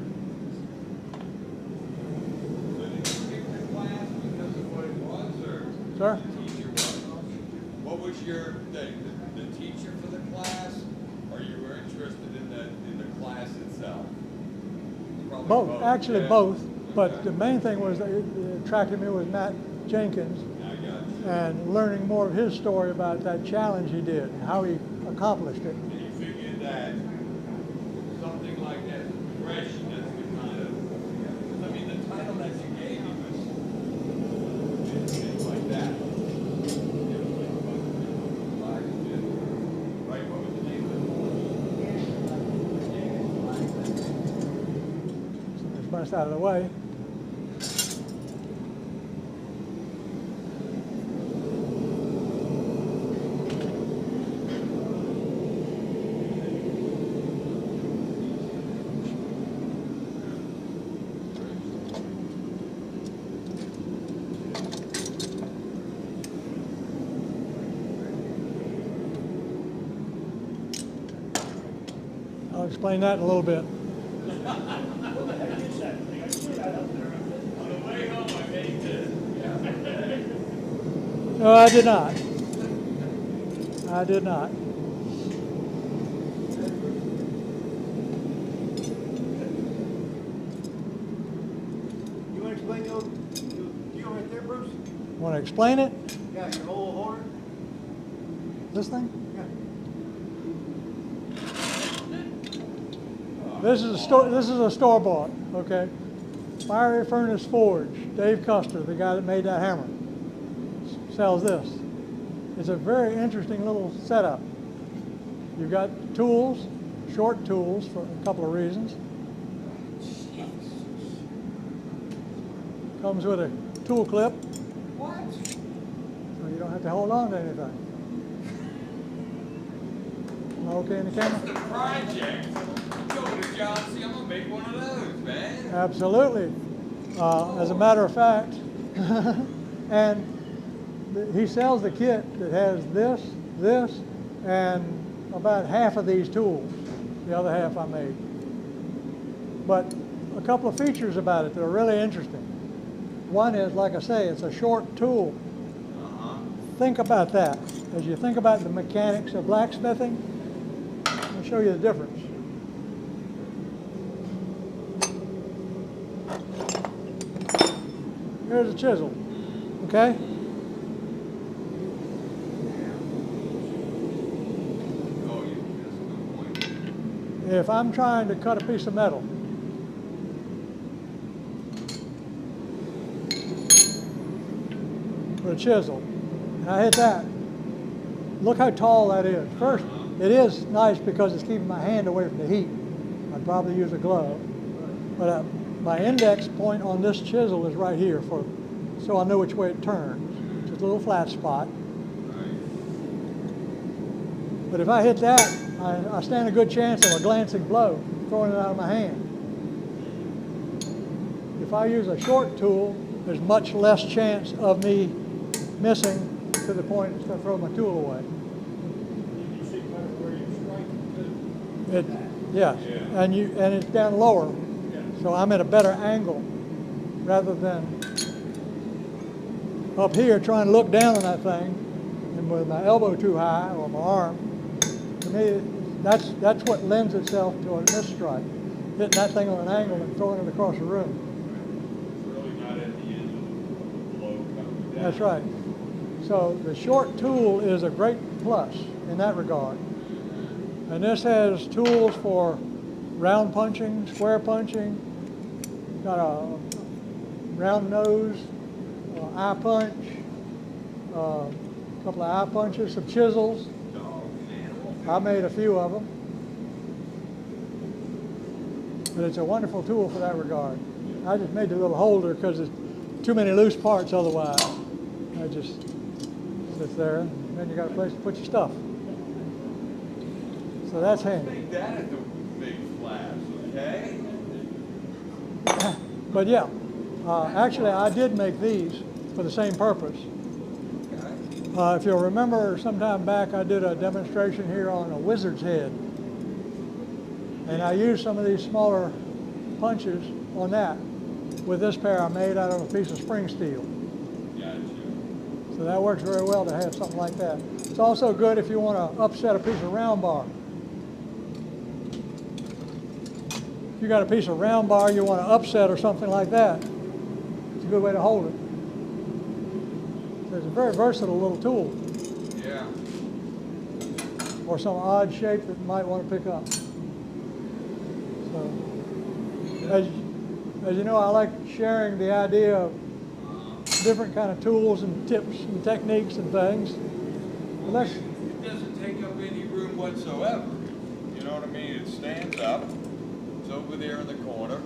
Sir? What was the teacher for the class, or you were interested in the class itself? Probably Both, actually yeah. both, but the main thing was that it attracted me was Matt Jenkins I got you. and learning more of his story about that challenge he did and how he accomplished it. And you figured that something like that progression, that's the kind of, I mean, the title that you gave him was things like that. Right, what was the name of it? Let's bust out of the way. I'll explain that in a little bit. No, I did not. I did not. You want to explain the old deal right there, Bruce? Want to explain it? Yeah, your whole holder? This thing? Yeah. This is a store bought, okay? Fiery Furnace Forge, Dave Custer, the guy that made that hammer, sells this. It's a very interesting little setup. You've got tools, short tools for a couple of reasons. Comes with a tool clip. What? So you don't have to hold on to anything. Okay in the camera? The project. Go to John, see, I'm gonna make one of those, man. Absolutely. As a matter of fact, and he sells the kit that has this, and about half of these tools. The other half I made. But a couple of features about it that are really interesting. One is, like I say, it's a short tool. Think about that. As you think about the mechanics of blacksmithing, I'll show you the difference. Here's a chisel, okay? Oh, you, that's a good point. If I'm trying to cut a piece of metal, with a chisel, and I hit that, look how tall that is. First, it is nice because it's keeping my hand away from the heat. I'd probably use a glove. But my index point on this chisel is right here, so I know which way it turns. It's a little flat spot. But if I hit that, I stand a good chance of a glancing blow, throwing it out of my hand. If I use a short tool, there's much less chance of me missing to the point it's going to throw my tool away. You see better where you're striking too. Yeah, and it's down lower, so I'm at a better angle rather than up here trying to look down on that thing and with my elbow too high or my arm. To me, that's what lends itself to a misstrike, hitting that thing on an angle and throwing it across the room. It's really not at the end of the blow coming down. That's right. So the short tool is a great plus in that regard. And this has tools for round punching, square punching, got a round nose, eye punch, a couple of eye punches, some chisels. I made a few of them. But it's a wonderful tool for that regard. I just made the little holder because there's too many loose parts otherwise. I just sits there, and then you got a place to put your stuff. So that's handy. Make that at the big flash, okay? But yeah, actually I did make these for the same purpose. If you'll remember, sometime back I did a demonstration here on a wizard's head. And I used some of these smaller punches on that. With this pair I made out of a piece of spring steel. Gotcha. So that works very well to have something like that. It's also good if you want to upset a piece of round bar. If you got a piece of round bar you want to upset or something like that, it's a good way to hold it. So it's a very versatile little tool. Yeah. Or some odd shape that you might want to pick up. So, as you know, I like sharing the idea of different kind of tools and tips and techniques and things. But let's, It doesn't take up any room whatsoever. You know what I mean? It stands up. It's over there in the corner.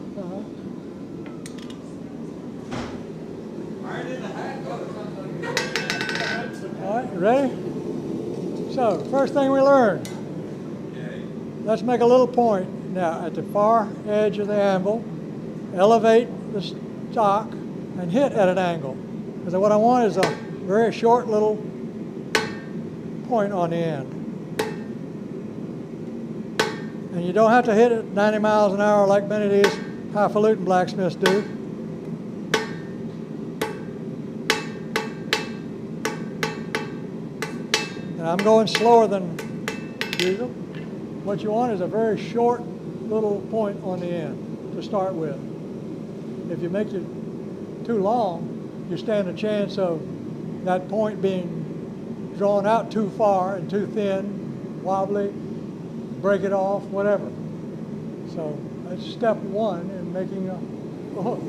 Right in the hat. all right, you ready? So, first thing we learned, Okay. let's make a little point. Now, at the far edge of the anvil, elevate the stock and hit at an angle. Because what I want is a very short little point on the end. And you don't have to hit it 90 miles an hour like many of these highfalutin blacksmiths do. And I'm going slower than usual. What you want is a very short little point on the end to start with. If you make it too long, you stand a chance of that point being drawn out too far and too thin, wobbly, break it off, whatever. So that's step one in making a hook.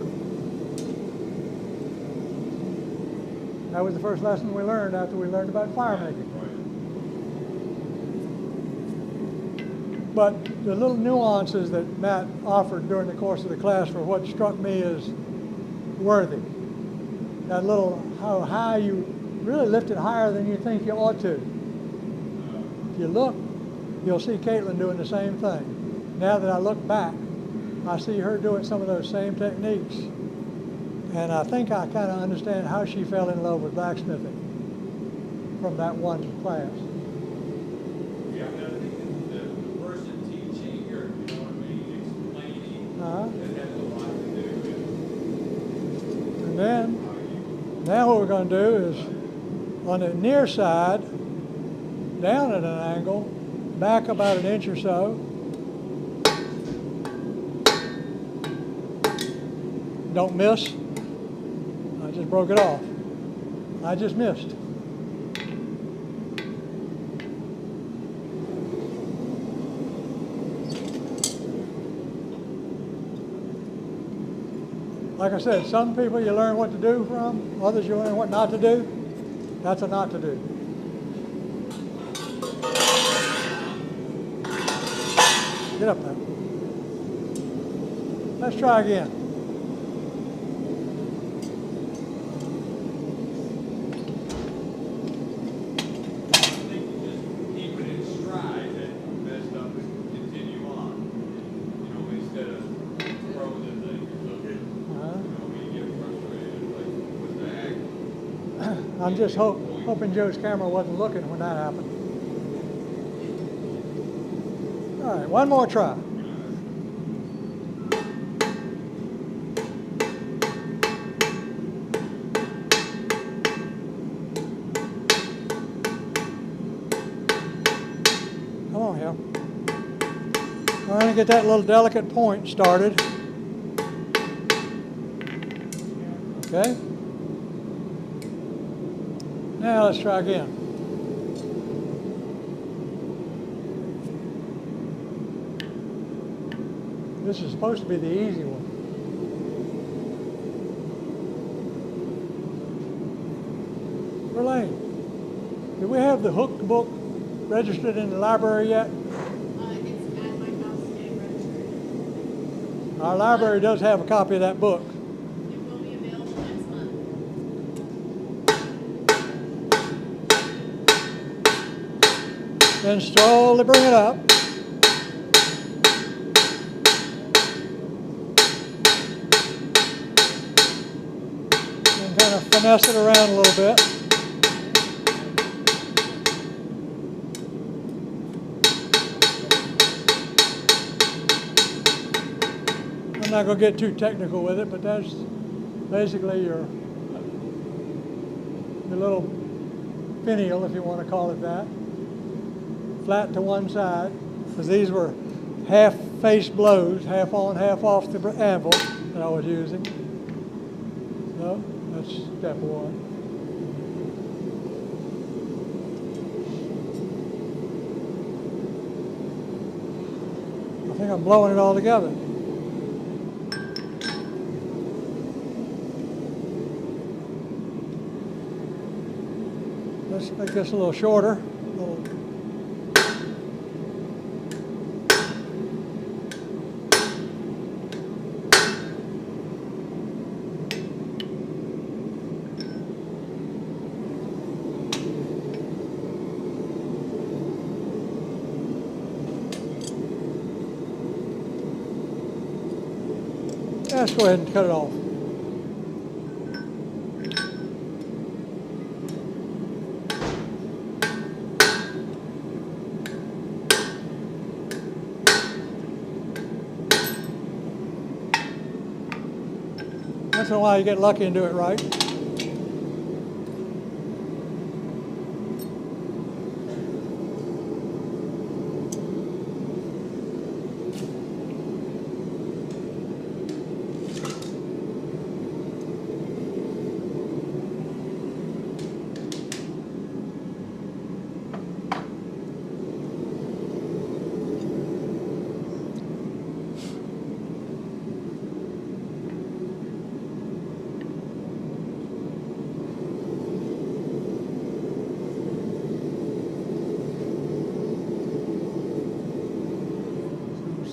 That was the first lesson we learned after we learned about fire making. But the little nuances that Matt offered during the course of the class were what struck me as worthy. That little, how high you really lift it higher than you think you ought to. If you look, you'll see Caitlin doing the same thing. Now that I look back, I see her doing some of those same techniques. And I think I kind of understand how she fell in love with blacksmithing from that one class. Yeah, I think that the person teaching or, you know what I mean, explaining, Uh-huh. that has a lot to do with And then, how you. now what we're going to do is, on the near side, down at an angle, back about an inch or so. Don't miss. I just broke it off. I just missed. Like I said, some people you learn what to do from, others you learn what not to do. That's a not to do. Get up there. Let's try again. I think you just keep it in stride and messed up and continue on. You know, instead of throwing the thing or something. You know, when you get frustrated, like, what the heck? I'm just hoping Joe's camera wasn't looking when that happened. All right, one more try. Come on, Hal. We're going to get that little delicate point started. Okay. Now let's try again. This is supposed to be the easy one. Verlaine, do we have the hook book registered in the library yet? It's at my house and registered. Our library does have a copy of that book. It will be available next month. Then slowly bring it up. And kind of finesse it around a little bit. I'm not going to get too technical with it, but that's basically your little finial, if you want to call it that. Flat to one side, because these were half face blows, half on, half off the anvil that I was using. So that's step one. I think I'm blowing it all together. Let's make this a little shorter. Let's go ahead and cut it off. Once in a while you get lucky and do it right.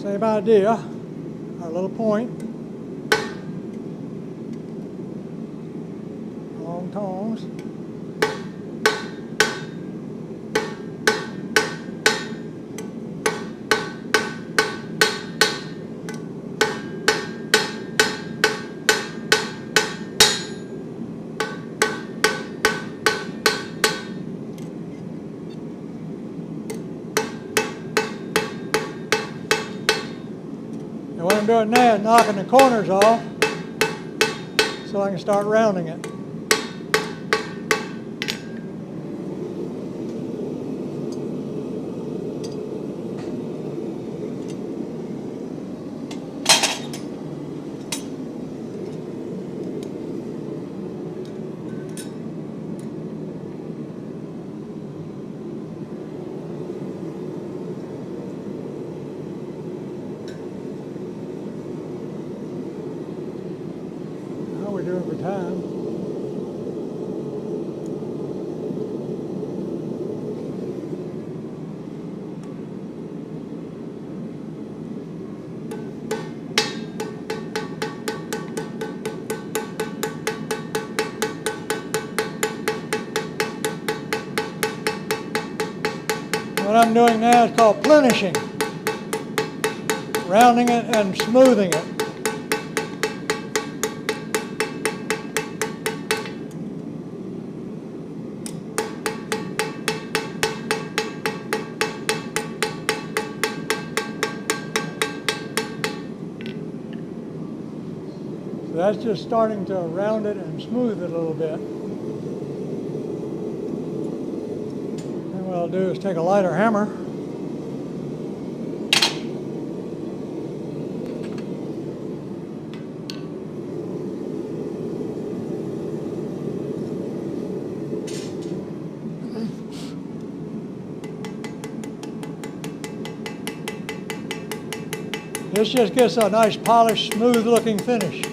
Same idea, our little point. Long tongs. And what I'm doing now is knocking the corners off so I can start rounding it. How we're doing for time. What I'm doing now is called plenishing, rounding it and smoothing it. So that's just starting to round it and smooth it a little bit. And what I'll do is take a lighter hammer. This just gets a nice polished, smooth looking finish.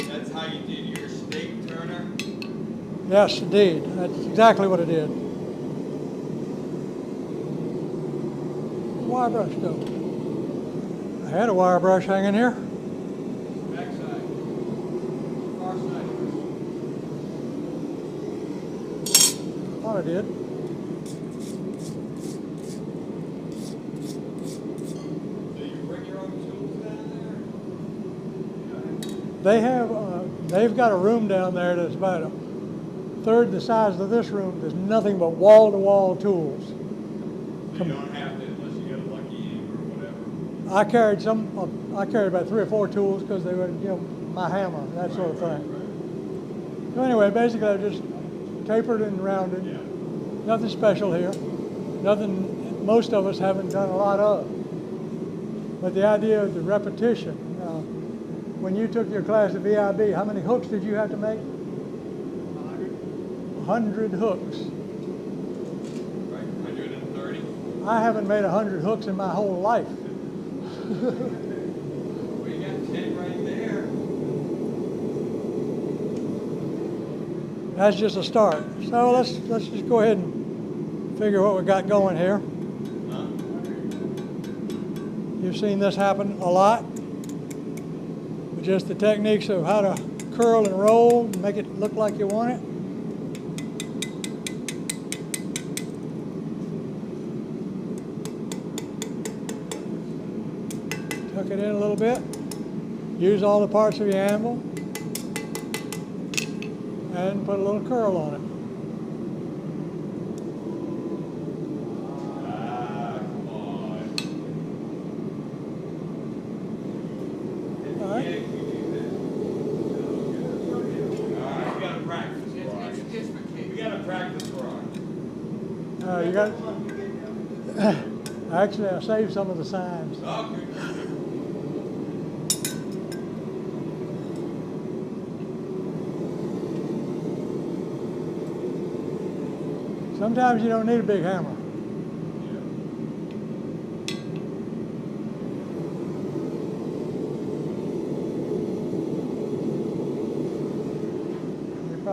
That's how you did your steak turner? Yes, indeed. That's exactly what it did. Wire brush go. I had a wire brush hanging here. Backside. Far side. Thought I did. Do you bring your own tools down They've got a room down there that's about a third the size of this room. There's nothing but wall-to-wall tools. there? So you don't have to unless you get a lucky ink or whatever. I carried about 3 or 4 tools because they were, my hammer, that sort of thing. So anyway, basically I just tapered and rounded. Yeah. Nothing special here. Nothing most of us haven't done a lot of. But the idea of the repetition. When you took your class at VIB, how many hooks did you have to make? 100 hooks. Right, 130. I haven't made 100 hooks in my whole life. We got 10 right there. That's just a start. So let's just go ahead and figure what we got going here. Huh? You've seen this happen a lot. With just the techniques of how to curl and roll and make it look like you want it. Tuck it in a little bit. Use all the parts of your anvil. And put a little curl on it. Come on. All right. Yeah, you do this. All right, we gotta practice, Brian. We gotta practice, Brian. You got. Actually, I saved some of the signs. Okay. Sometimes you don't need a big hammer.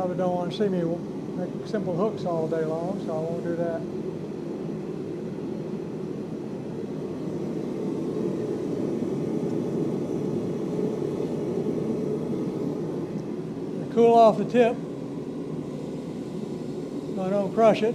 probably don't want to see me make simple hooks all day long, so I won't do that. Cool off the tip so I don't crush it.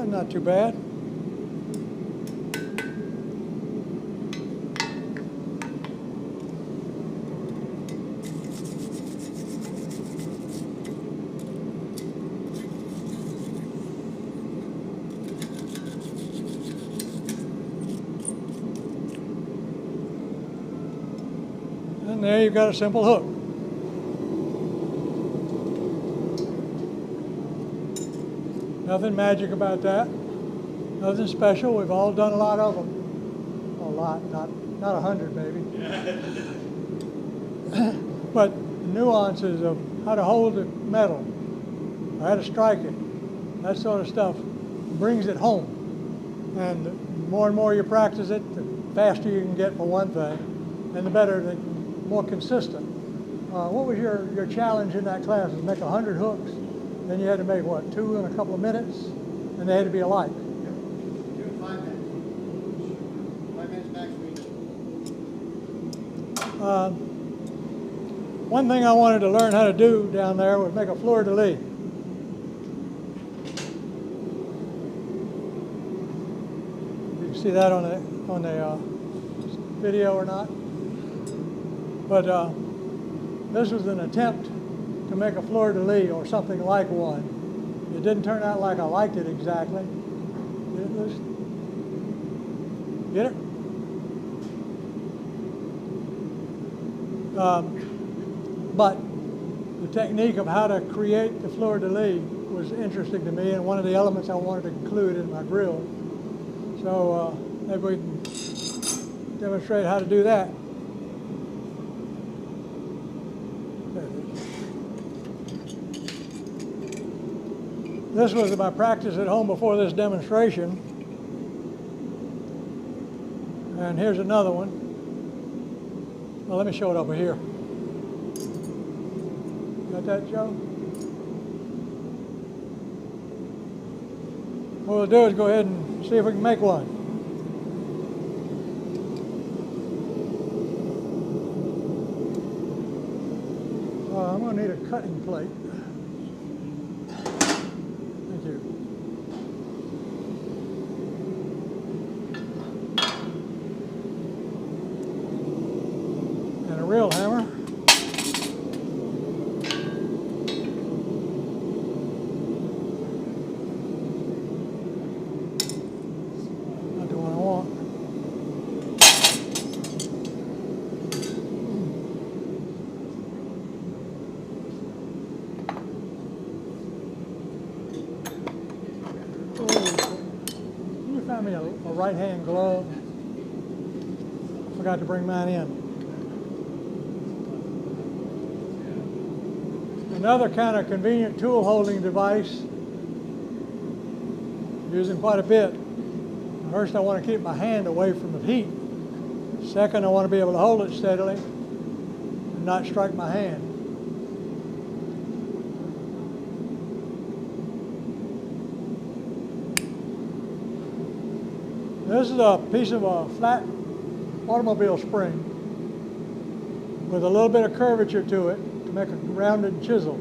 Not too bad. And there you've got a simple hook. Nothing magic about that. Nothing special. We've all done a lot of them. A lot, not 100 maybe. But the nuances of how to hold the metal, or how to strike it, that sort of stuff brings it home. And the more and more you practice it, the faster you can get for one thing, and the better, the more consistent. What was your challenge in that class? Was make 100 hooks? Then you had to make, what, 2 in a couple of minutes? And they had to be alike. 2 in 5 minutes. 5 minutes max reach. One thing I wanted to learn how to do down there was make a fleur-de-lis. You can see that on the video or not? But this was an attempt to make a fleur-de-lis or something like one. It didn't turn out like I liked it exactly. It was, get it? But the technique of how to create the fleur-de-lis was interesting to me, and one of the elements I wanted to include in my grill. So maybe we can demonstrate how to do that. This was my practice at home before this demonstration. And here's another one. Well, let me show it over here. Got that, Joe? What we'll do is go ahead and see if we can make one. I'm going to need a cutting plate. Thank you. And a real hammer. Not the one I want. Can you find me a right-hand glove? I forgot to bring mine in. Another kind of convenient tool holding device, using quite a bit. First, I want to keep my hand away from the heat. Second, I want to be able to hold it steadily and not strike my hand. This is a piece of a flat automobile spring with a little bit of curvature to it to make a rounded chisel.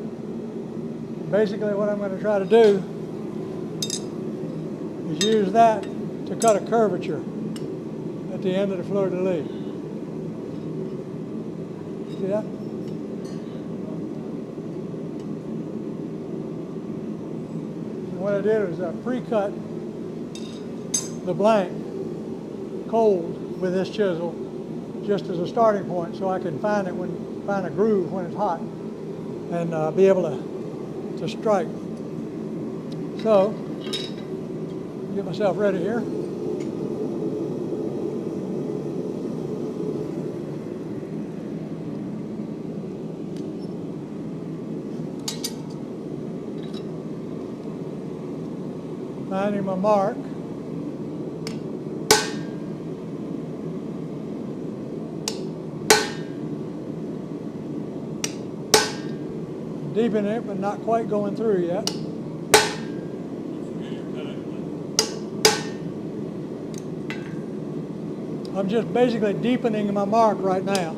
Basically what I'm going to try to do is use that to cut a curvature at the end of the fleur-de-lis. See that? And what I did was I pre-cut the blank cold with this chisel just as a starting point, so I can find a groove when it's hot and be able to strike. So get myself ready here. finding my mark. Deepening it, but not quite going through yet. I'm just basically deepening my mark right now.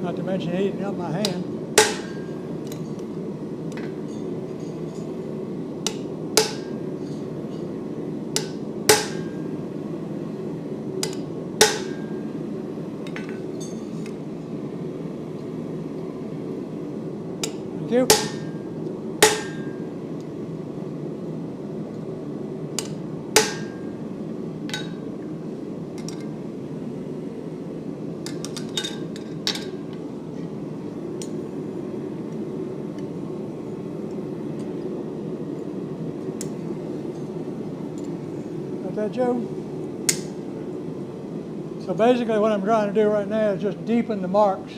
Not to mention heating up my hand. Thank you. Got that, Joe? So basically what I'm trying to do right now is just deepen the marks.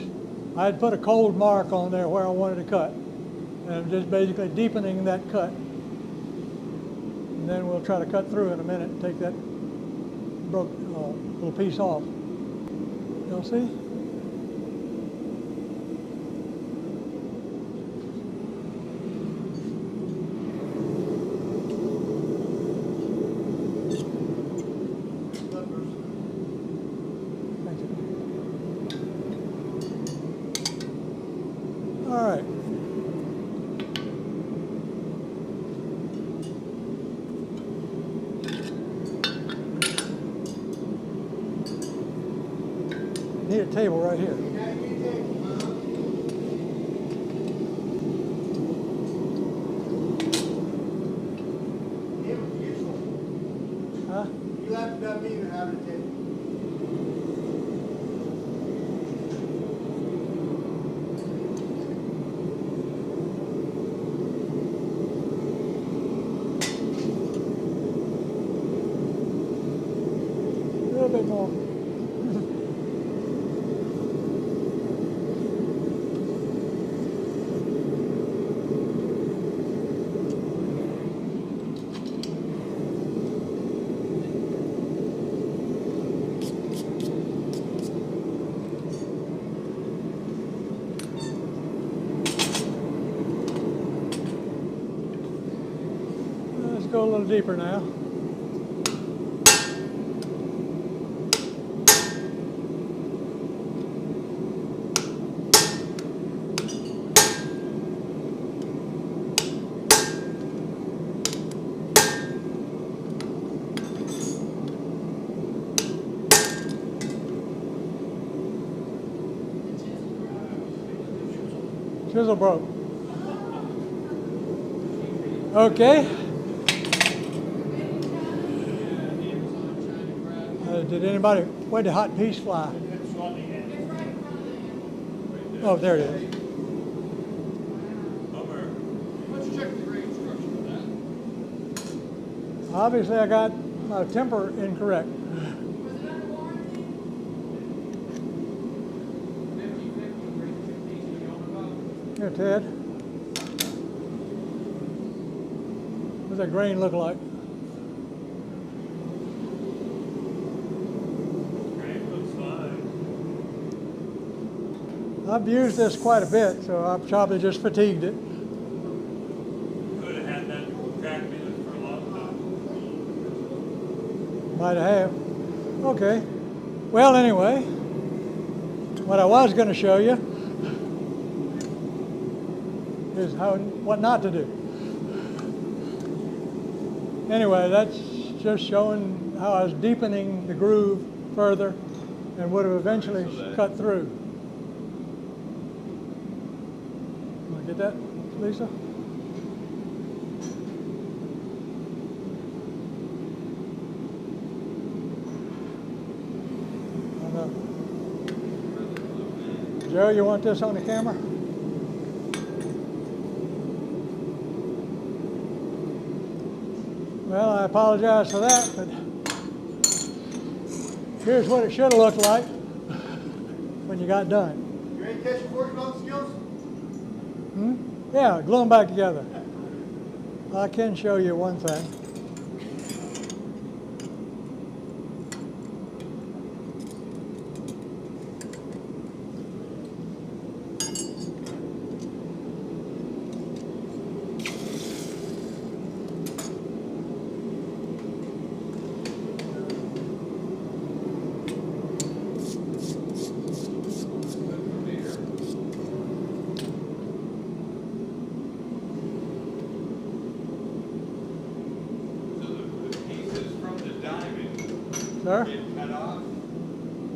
I had put a cold mark on there where I wanted to cut. And I'm just basically deepening that cut. And then we'll try to cut through in a minute and take that little piece off. Y'all see? Thank you. All right. Need a table right here. Huh? You have to me to have a table. A little bit more. Let's go a little deeper now. Chisel broke. Okay. Did anybody, where'd the hot piece fly? Oh, there it is. Let's check the grade structure of that. Obviously, I got my temper incorrect. Here, Ted. What's that grain look like? I've used this quite a bit, so I've probably just fatigued it. Could have had that track music for a long time. Might have. Okay. Well, anyway, what I was going to show you is what not to do. Anyway, that's just showing how I was deepening the groove further and would have eventually cut through. Want to get that, Lisa? Joe, you want this on the camera? Well, I apologize for that, but here's what it should have looked like when you got done. You ready to test your fork welding skills? Yeah, glue them back together. I can show you one thing. So the pieces from the diamond Sir? get cut off?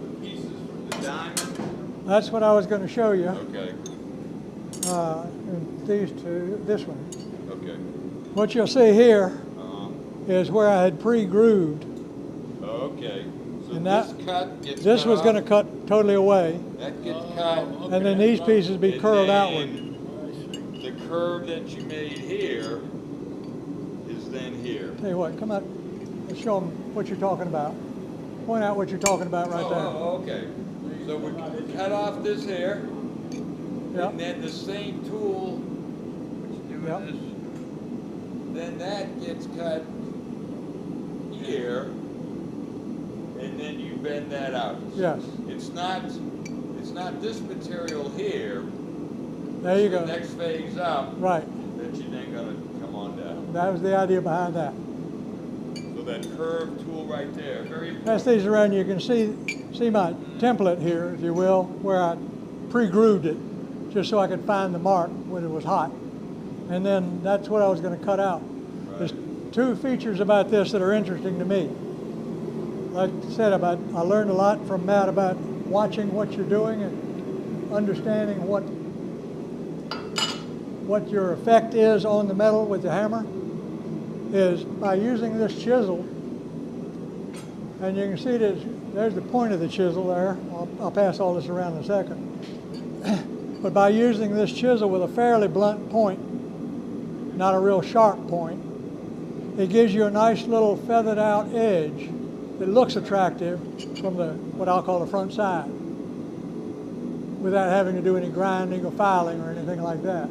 The pieces from the diamond? That's what I was going to show you. Okay, In these two, this one. okay. What you'll see here Uh-huh. is where I had pre-grooved. Okay. So And that- this cut gets This cut was going to off, cut totally away, that gets cut. and then these pieces be and curled then outward. The curve that you made here is then here. Tell you what, come out, let's show them what you're talking about. Point out what you're talking about right there. Oh, okay. So we cut off this here, Yep. and then the same tool, which you do Yep. this, then that gets cut here, and then you bend that out. Yes, It's not this material here. there you The go. next phase up Right, that you then gonna come on down. that was the idea behind that. So that curved tool right there, very Pass important. these around, you can see my template here, if you will, where I pre-grooved it, just so I could find the mark when it was hot. And then that's what I was going to cut out. There's two features about this that are interesting to me. Like I said, I learned a lot from Matt about watching what you're doing and understanding what your effect is on the metal with the hammer. Is by using this chisel, and you can see there's the point of the chisel there. I'll pass all this around in a second. But by using this chisel with a fairly blunt point, not a real sharp point, it gives you a nice little feathered out edge that looks attractive from what I'll call the front side, without having to do any grinding or filing or anything like that.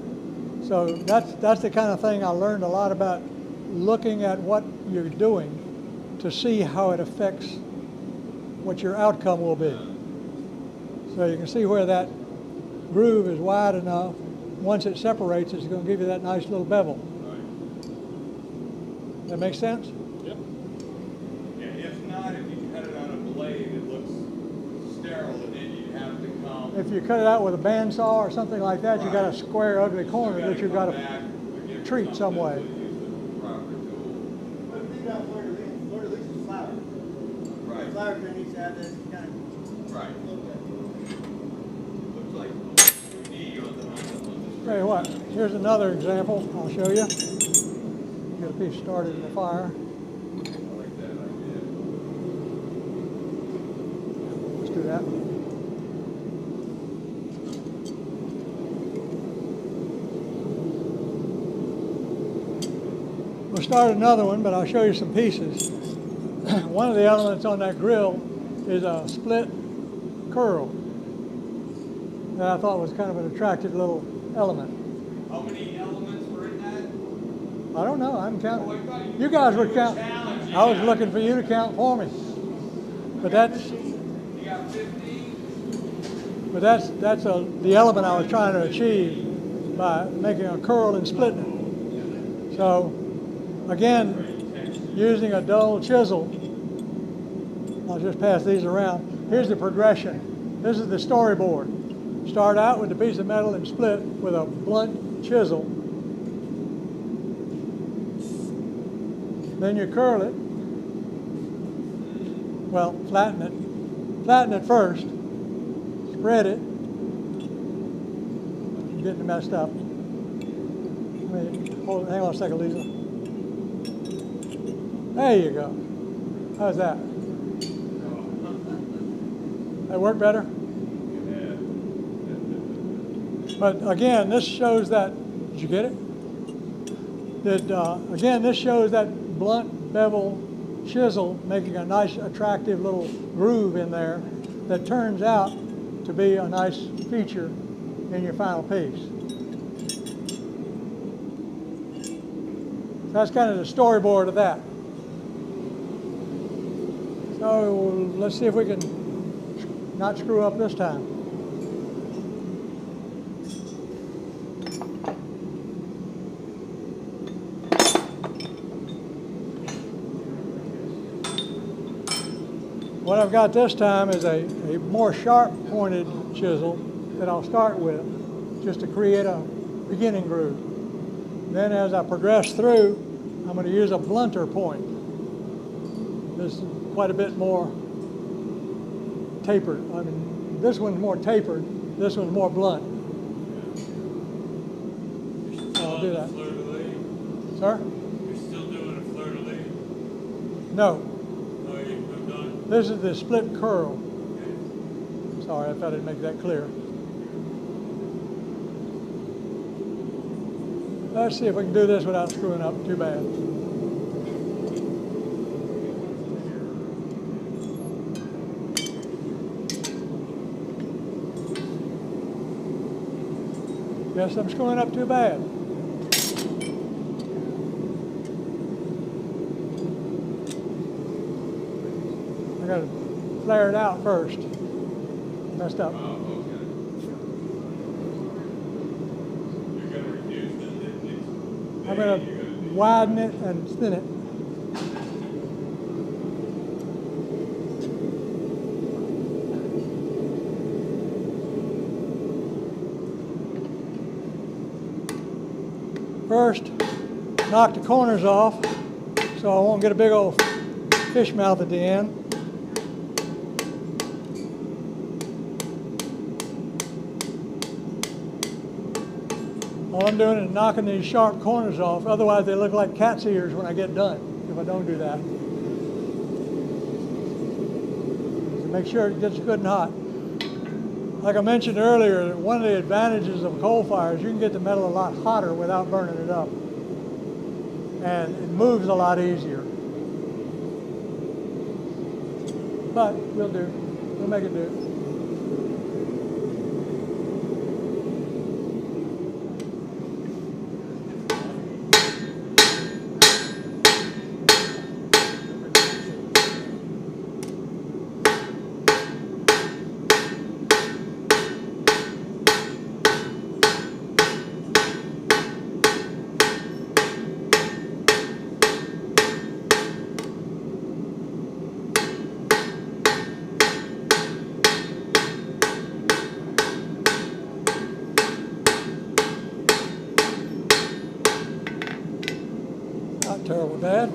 So that's the kind of thing I learned a lot about, looking at what you're doing to see how it affects what your outcome will be. So you can see where that groove is wide enough. Once it separates, it's going to give you that nice little bevel. That make sense? Yep. Yeah, if not, if you cut it on a blade, it looks sterile, and then you have to come. If you cut it out with a bandsaw or something like that, you got a square, ugly corner that you've got to treat some way. But the thing about Fleur de Lis is flour. Right. Flour kind of needs to have this kind of Right. look at Looks like knee on the Tell you what, here's another example I'll show you. Get a piece started in the fire. I like that idea. Let's do that. We'll start another one, but I'll show you some pieces. One of the elements on that grill is a split curl that I thought was kind of an attractive little element. How many elements were in that? I don't know, I'm Oh, I counting. thought You guys were challenging counting. I was that. looking for you to count for me. But that's You got 15? the element I was trying to achieve by making a curl and splitting it. So again, using a dull chisel, I'll just pass these around. Here's the progression. This is the storyboard. Start out with a piece of metal and split with a blunt chisel. Then you curl it. Well, flatten it. Flatten it first. Spread it. I'm getting it messed up. Hang on a second, Lisa. There you go. How's that? That work better? But again, this shows that, did you get it? Again, this shows that blunt bevel chisel, making a nice attractive little groove in there that turns out to be a nice feature in your final piece. So that's kind of the storyboard of that. So let's see if we can not screw up this time. What I've got this time is a more sharp pointed chisel that I'll start with just to create a beginning groove. Then as I progress through, I'm going to use a blunter point. This is quite a bit more tapered. I mean, this one's more tapered, this one's more blunt. So I'll do that. Sir? You're still doing a fleur-de-lis? No, Oh, you moved on? this is the split curl. Sorry if I didn't make that clear. Let's see if we can do this without screwing up too bad. Guess I'm screwing up too bad. I gotta flare it out first. Messed up. Oh, okay. You're gonna reduce I'm gonna widen it and thin it. First, knock the corners off so I won't get a big old fish mouth at the end. All I'm doing is knocking these sharp corners off, otherwise they look like cat's ears when I get done, if I don't do that. So make sure it gets good and hot. Like I mentioned earlier, one of the advantages of coal fire is you can get the metal a lot hotter without burning it up. And it moves a lot easier. But we'll do. We'll make it do. Not terribly bad.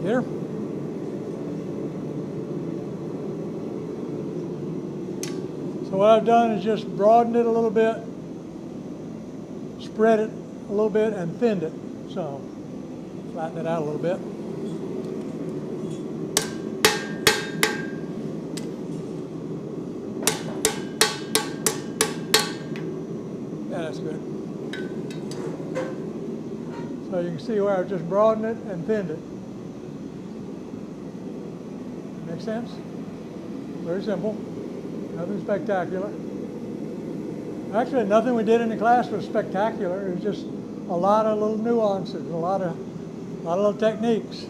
Here. So what I've done is just broadened it a little bit, spread it a little bit, and thinned it. So flatten it out a little bit. Yeah, that's good. So you can see where I've just broadened it and thinned it. Make sense? Very simple. Nothing spectacular. Actually, nothing we did in the class was spectacular. It was just a lot of little nuances, a lot of little techniques.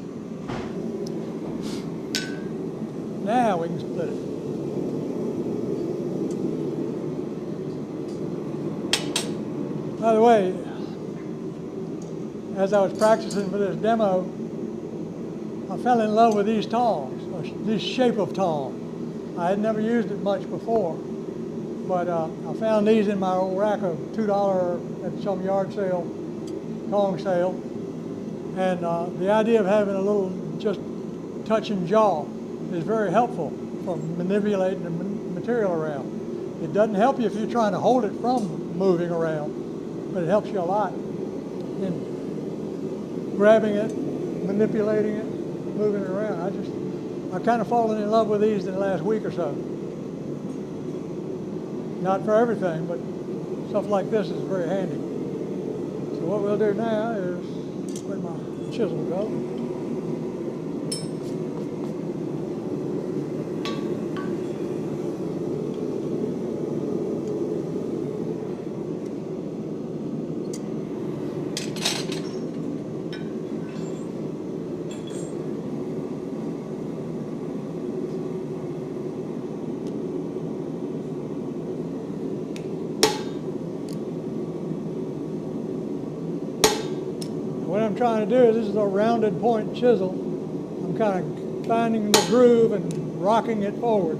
Now we can split it. By the way, as I was practicing for this demo, I fell in love with these tongs, or this shape of tong. I had never used it much before, but I found these in my old rack of $2 at some yard sale, tong sale. And the idea of having a little just touch and jaw is very helpful for manipulating the material around. It doesn't help you if you're trying to hold it from moving around, but it helps you a lot in grabbing it, manipulating it, moving it around. I've kind of fallen in love with these in the last week or so. Not for everything, but stuff like this is very handy. So what we'll do now is, where'd my chisel go? What I'm trying to do is, this is a rounded point chisel. I'm kind of finding the groove and rocking it forward.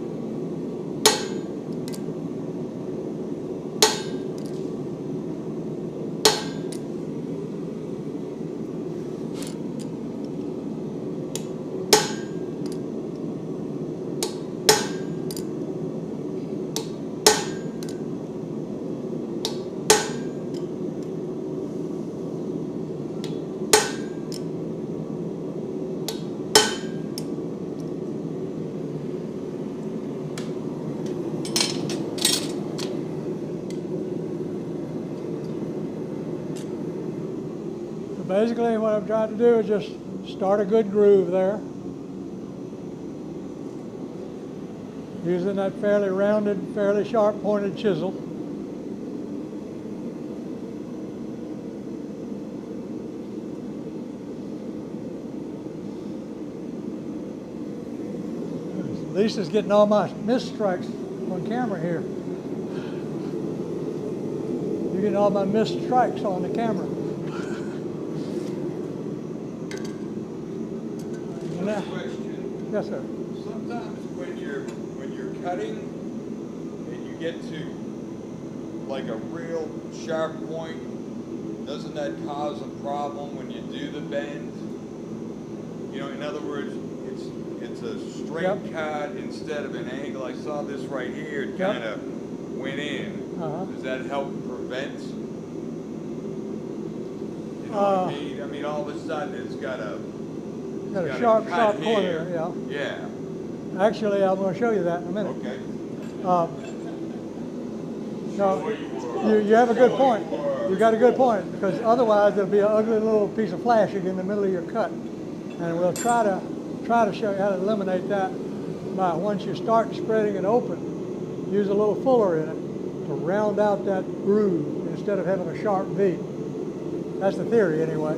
Basically, what I'm trying to do is just start a good groove there. Using that fairly rounded, fairly sharp pointed chisel. Lisa's getting all my missed strikes on camera here. You're getting all my missed strikes on the camera. Question. Yes, sir. Sometimes when you're cutting and you get to like a real sharp point, doesn't that cause a problem when you do the bend? You know, in other words, it's a straight Yep. cut instead of an angle. I saw this right here. It Yep. kind of went in. Does that help prevent? You know what I mean? I mean, all of a sudden it's got a Sharp cut corner, here. yeah. Yeah. Actually, I'm going to show you that in a minute. Okay. No, you have a good point. You got a good point, because otherwise there'll be an ugly little piece of flashing in the middle of your cut, and we'll try to show you how to eliminate that by, once you start spreading it open, use a little fuller in it to round out that groove instead of having a sharp V. That's the theory, anyway.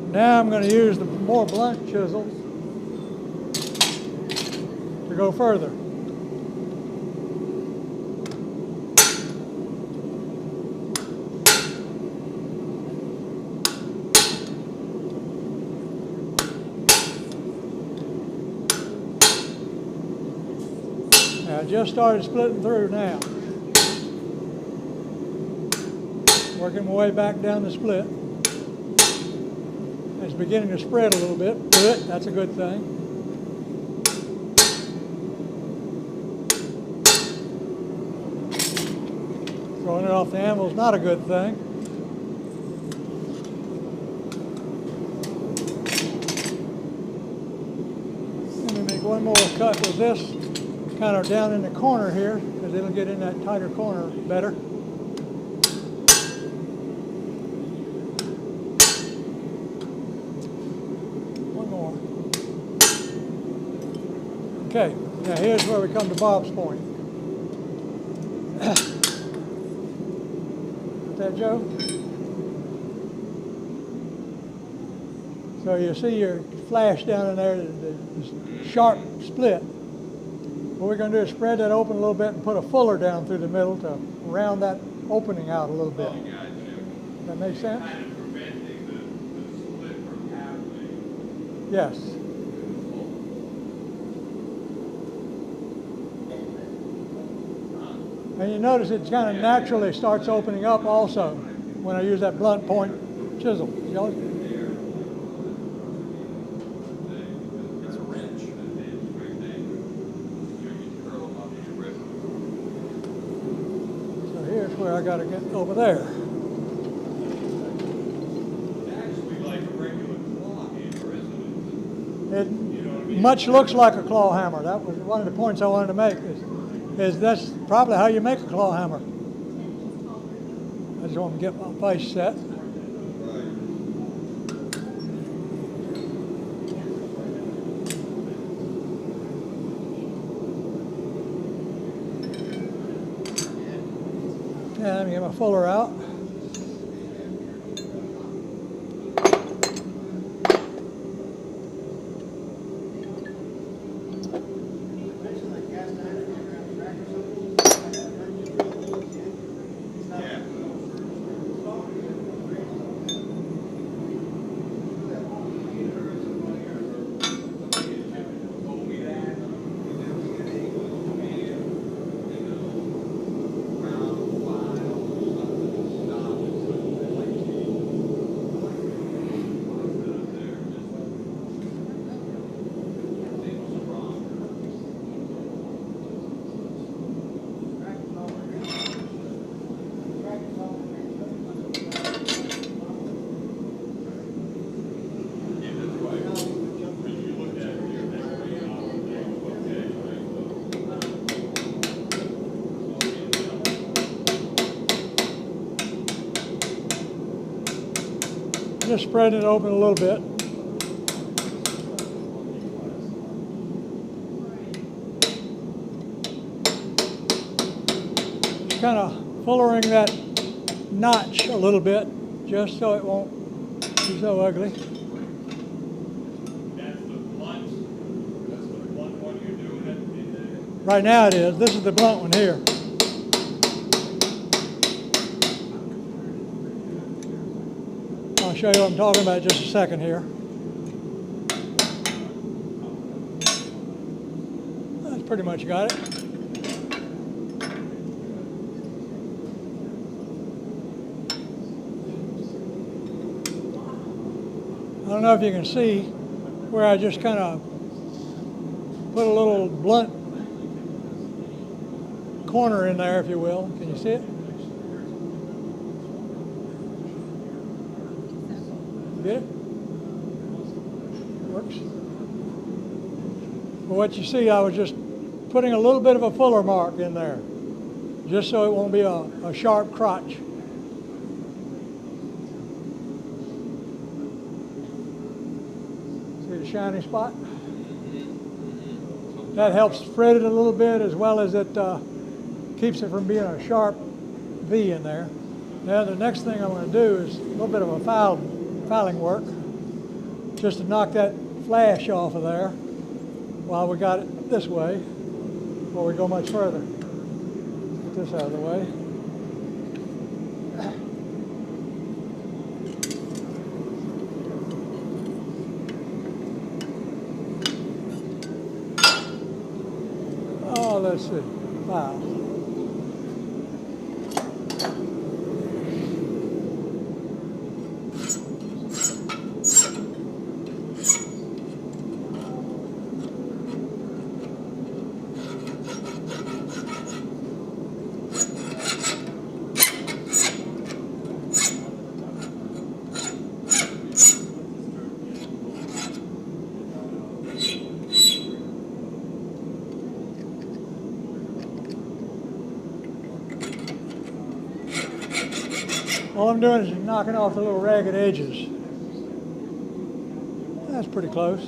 Now I'm going to use the more blunt chisels to go further. Now I just started splitting through now. Working my way back down the split. It's beginning to spread a little bit. Good, that's a good thing. Throwing it off the anvil is not a good thing. Let me make one more cut with this, kind of down in the corner here, because it'll get in that tighter corner better. Okay, now here's where we come to Bob's point. Got that, Joe? So you see your flash down in there, the sharp split. What we're going to do is spread that open a little bit and put a fuller down through the middle to round that opening out a little bit. That make sense? Kind of preventing the split from happening. Yes. And you notice it kind of naturally starts opening up also when I use that blunt point chisel. It's a wrench. So here's where I got to get over there. Actually, like It much looks like a claw hammer. That was one of the points I wanted to make. Is that's probably how you make a claw hammer. I just want to get my face set. Yeah, let me get my fuller out. Just spreading it open a little bit. Just kind of fullering that notch a little bit, just so it won't be so ugly. That's the blunt, that's the blunt one you're doing it in the. Right now it is. This is the blunt one here. I'll show you what I'm talking about in just a second here. That's pretty much got it. I don't know if you can see where I just kind of put a little blunt corner in there, if you will. Can you see it? Get it? Works. Well, what you see, I was just putting a little bit of a fuller mark in there, just so it won't be a sharp crotch. See the shiny spot? That helps spread it a little bit, as well as it keeps it from being a sharp V in there. Now the next thing I'm going to do is a little bit of a filing work, just to knock that flash off of there while we got it this way before we go much further. Get this out of the way. Oh, let's see. File. All I'm doing is knocking off the little ragged edges. That's pretty close.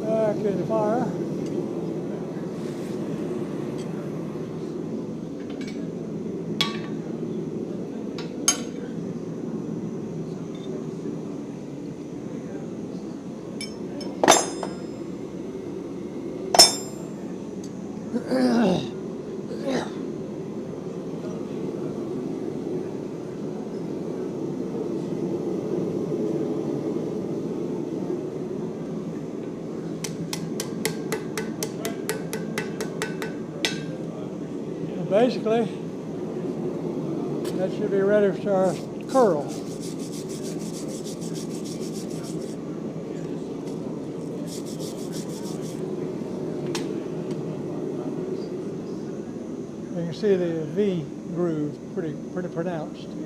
Back in the fire. Basically, that should be ready for our curl. see the V groove pretty pronounced. And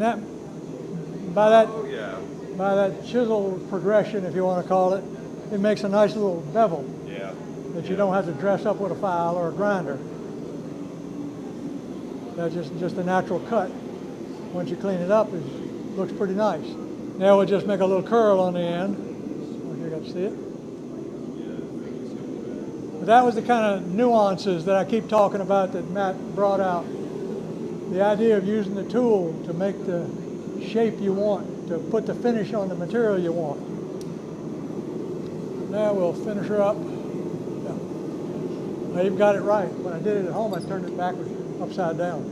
that, by that, Oh, yeah. by that chisel progression, if you want to call it, it makes a nice little bevel Yeah. that you don't have to dress up with a file or a grinder. That's just a natural cut. Once you clean it up, it looks pretty nice. Now we'll just make a little curl on the end. You got to see it. But that was the kind of nuances that I keep talking about that Matt brought out. The idea of using the tool to make the shape you want, to put the finish on the material you want. Now we'll finish her up. Yeah. I even got it right. When I did it at home, I turned it backwards, upside down.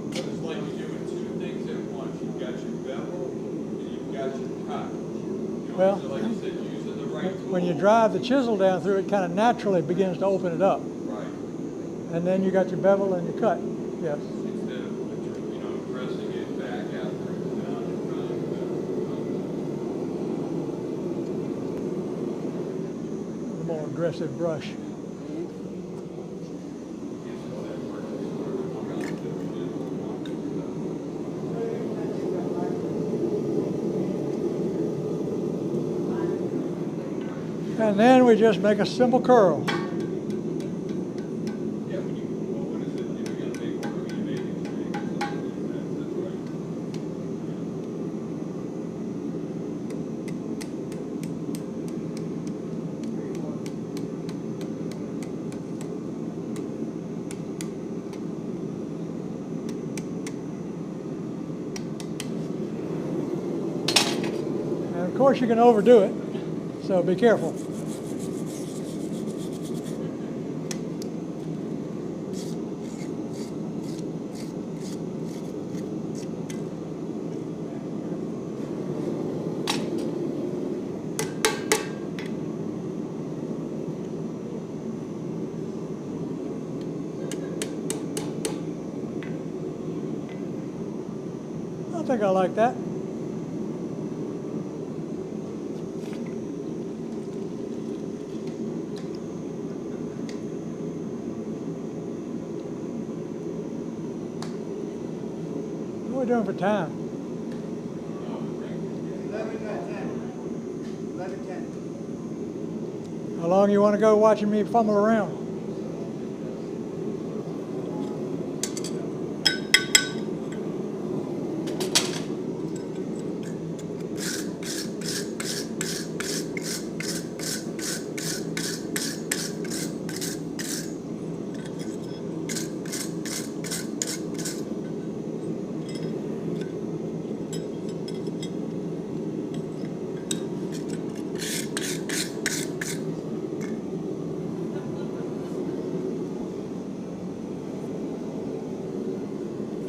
But it's like you're doing two things at once. You've got your bevel and you've got your cut. You know, Well, so like you said, using the right tool. when you drive the chisel down through it, kind of naturally begins to open it up. Right. And then you got your bevel and your cut. Yes. Instead of, you know, pressing it back after it's done. A more aggressive brush. And then we just make a simple curl. Yeah, when you, well, what is it? You're gonna make one when you make it straight or something like that. That's right. And of course you can overdo it, so be careful. I think I like that. What are we doing for time? 11:10. How long you want to go watching me fumble around?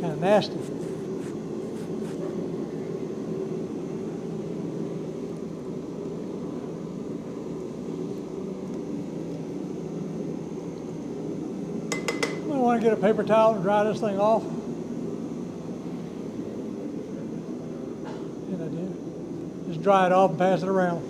Kind of nasty. I want to get a paper towel and dry this thing off. Good idea. Just dry it off and pass it around.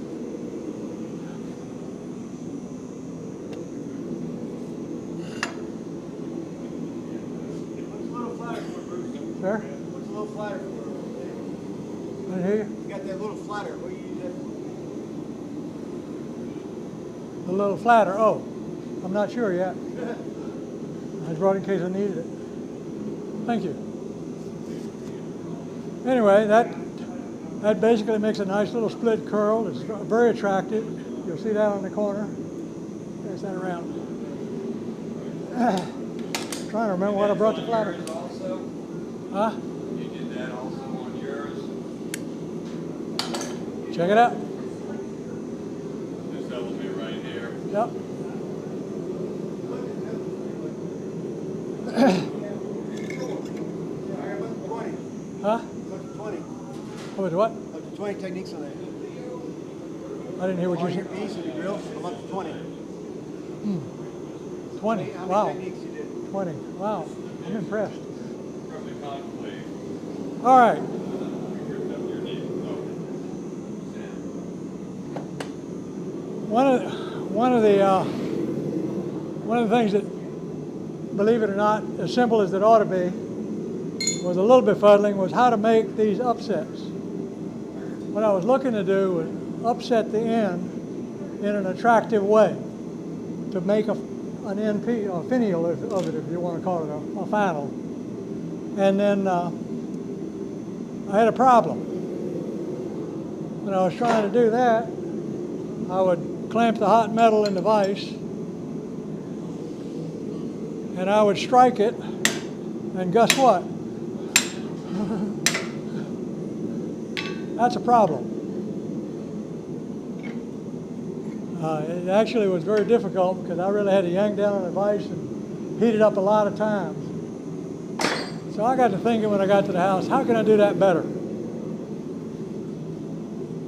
What's a little flatter for, Bruce? Sir? What's a little flatter for? I didn't hear you. You got that little flatter, what do you use that for? A little flatter. Oh, I'm not sure yet. I just brought it in case I needed it. Thank you. Anyway, that basically makes a nice little split curl. It's very attractive. You'll see that on the corner. Pass that around. Trying to remember what I brought the flatter. Yours also? Huh? You did that also on yours? Check it out. This element right here. Yep. Huh? Look at 20. Oh, with what? Look at 20 techniques on there. I didn't hear what you On your said. piece and your grill, I'm up to 20. 20. How many Wow. techniques you did? 20. Wow. I'm impressed. From the conclave. All right. You gripped up your knee. Oh. One of the things that believe it or not, as simple as it ought to be, was a little befuddling, was how to make these upsets. What I was looking to do was upset the end in an attractive way to make an end piece, a finial of it, if you want to call it a final. And then I had a problem. When I was trying to do that, I would clamp the hot metal in the vise, and I would strike it, and guess what? That's a problem. It actually was very difficult because I really had to yank down on the vise and heat it up a lot of times. So I got to thinking when I got to the house, how can I do that better?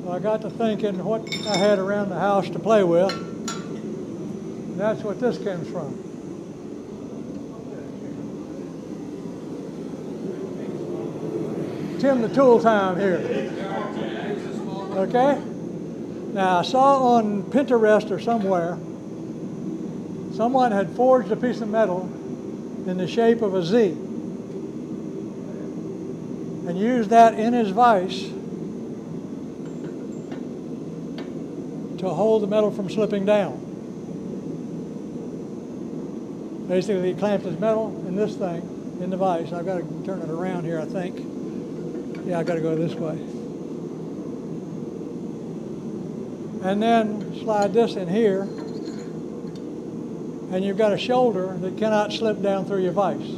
So I got to thinking what I had around the house to play with. And that's what this comes from. Tim the Tool time here. Okay? Now I saw on Pinterest or somewhere, someone had forged a piece of metal in the shape of a Z and used that in his vise to hold the metal from slipping down. Basically, he clamped his metal in this thing in the vise. I've got to turn it around here, I think. Yeah, I've got to go this way. And then slide this in here, and you've got a shoulder that cannot slip down through your vise.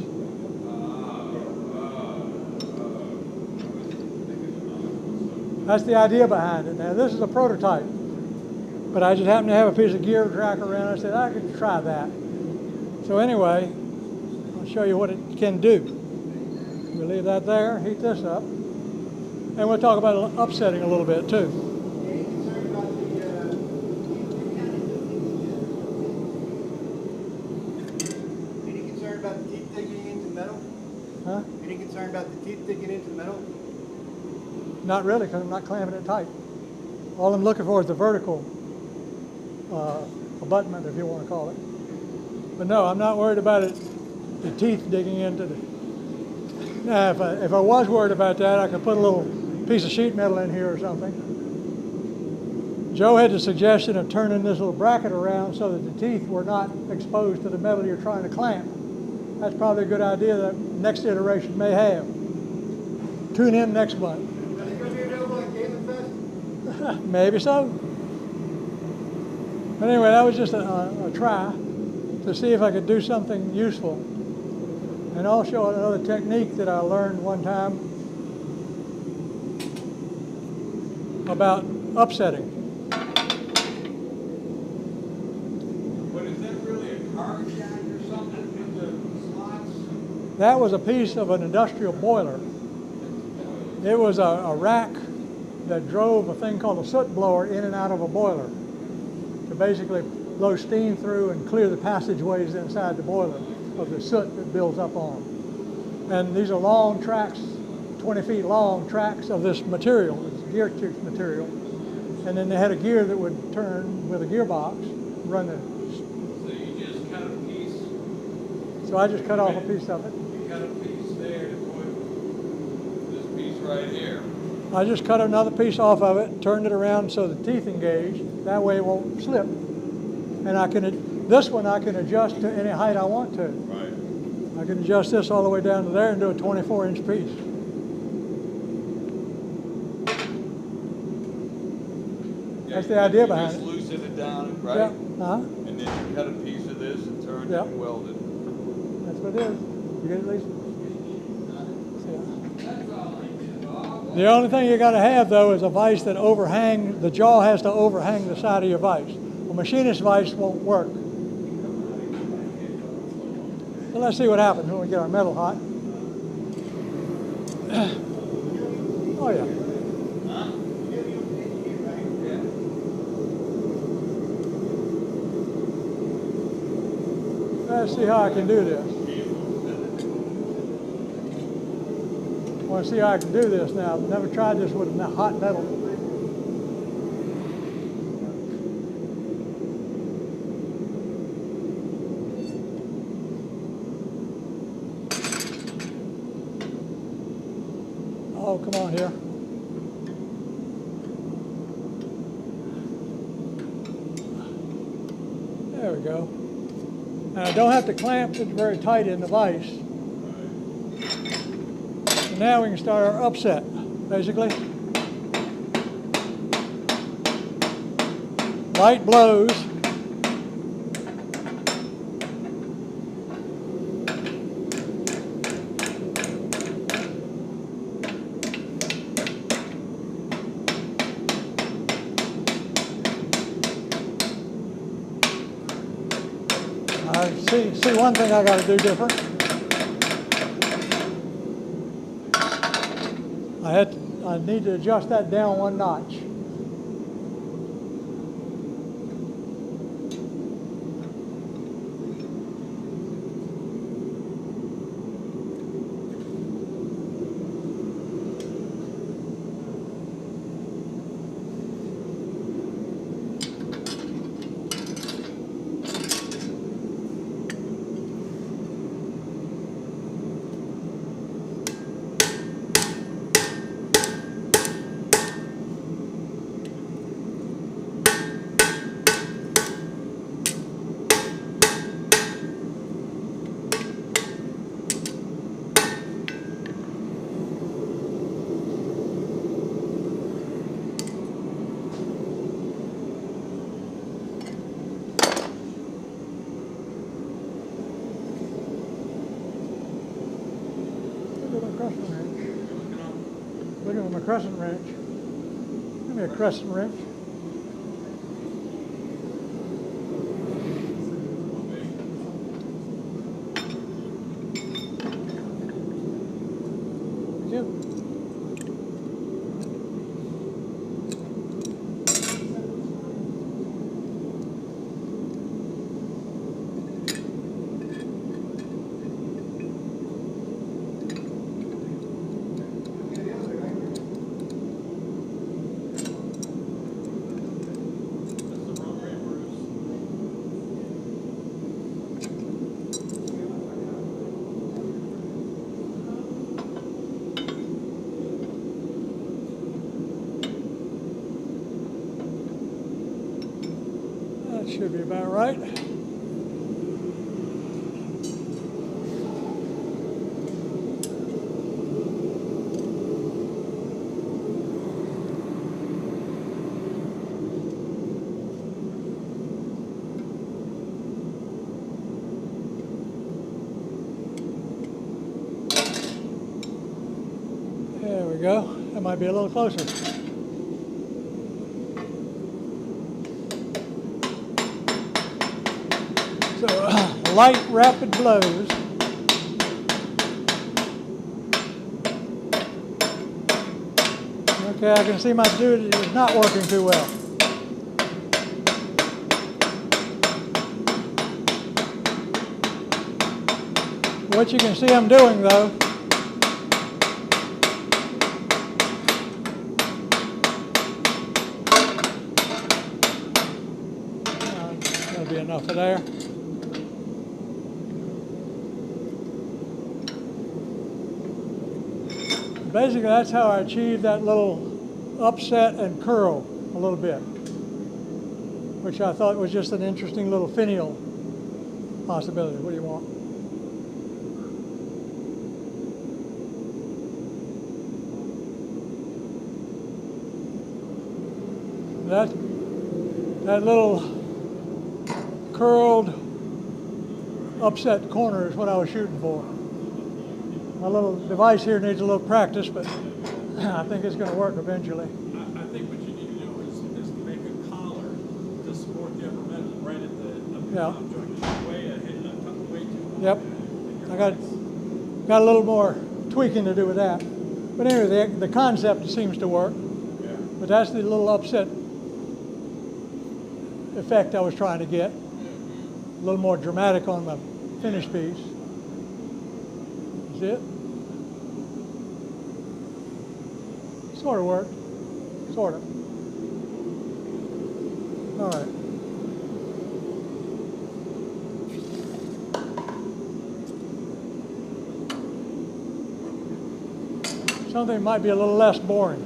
That's the idea behind it. Now, this is a prototype, but I just happened to have a piece of gear track around. I said, I could try that. So anyway, I'll show you what it can do. We'll leave that there, heat this up, and we'll talk about upsetting a little bit too. Huh? Any concern about the teeth digging into the metal? Not really, because I'm not clamping it tight. All I'm looking for is the vertical abutment, if you want to call it. But no, I'm not worried about it, the teeth digging into the... Now, if I was worried about that, I could put a little piece of sheet metal in here or something. Joe had the suggestion of turning this little bracket around so that the teeth were not exposed to the metal you're trying to clamp. That's probably a good idea that next iteration may have. Tune in next month. Are they going to be available at Galen Fest? Maybe so. But anyway, that was just a try to see if I could do something useful. And I'll show another technique that I learned one time about upsetting. But is that really a car jack or something in the slots? That was a piece of an industrial boiler. It was a rack that drove a thing called a soot blower in and out of a boiler to basically blow steam through and clear the passageways inside the boiler of the soot that builds up on them. And these are long tracks, 20 feet long tracks of this material, this gear tube material. And then they had a gear that would turn with a gearbox, run the... So you just cut a piece, So I just cut off a piece of it. you cut a piece there to put this piece right here. I just cut another piece off of it, turned it around so the teeth engage. That way it won't slip. And this one I can adjust to any height I want to. Right. I can adjust this all the way down to there and do a 24-inch piece. That's the idea behind it. You just loosen it down, right? Yeah. And then you cut a piece of this and turn it Yeah. and weld it. That's what it is. You get it, Lisa? See? The only thing you got to have, though, is a vise that overhangs. The jaw has to overhang the side of your vise. A machinist vise won't work. So let's see what happens when we get our metal hot. Oh, yeah. Let's see how I can do this. I want to see how I can do this now. I've never tried this with hot metal. come on here. There we go. And I don't have to clamp it very tight in the vise. So now we can start our upset, basically. Light blows. See one thing I got to do different. I need to adjust that down one notch. Look at my crescent wrench. Give me a crescent wrench. Thank you. That should be about right. There we go. That might be a little closer. So, light, rapid blows. Okay, I can see my dude is not working too well. What you can see I'm doing, though, that'll be enough of there. Basically, that's how I achieved that little upset and curl a little bit, which I thought was just an interesting little finial possibility. What do you want? That little curled upset corner is what I was shooting for. My little device here needs a little practice, but I think it's going to work eventually. I think what you need to do is make a collar to support the upper metal right at the Yeah. top joint. Just way ahead, way too Yep. I got a little more tweaking to do with that. But anyway, the concept seems to work. Yeah. But that's the little upset effect I was trying to get. A little more dramatic on the finished piece. Is it? Sort of worked. Sort of. All right. something that might be a little less boring.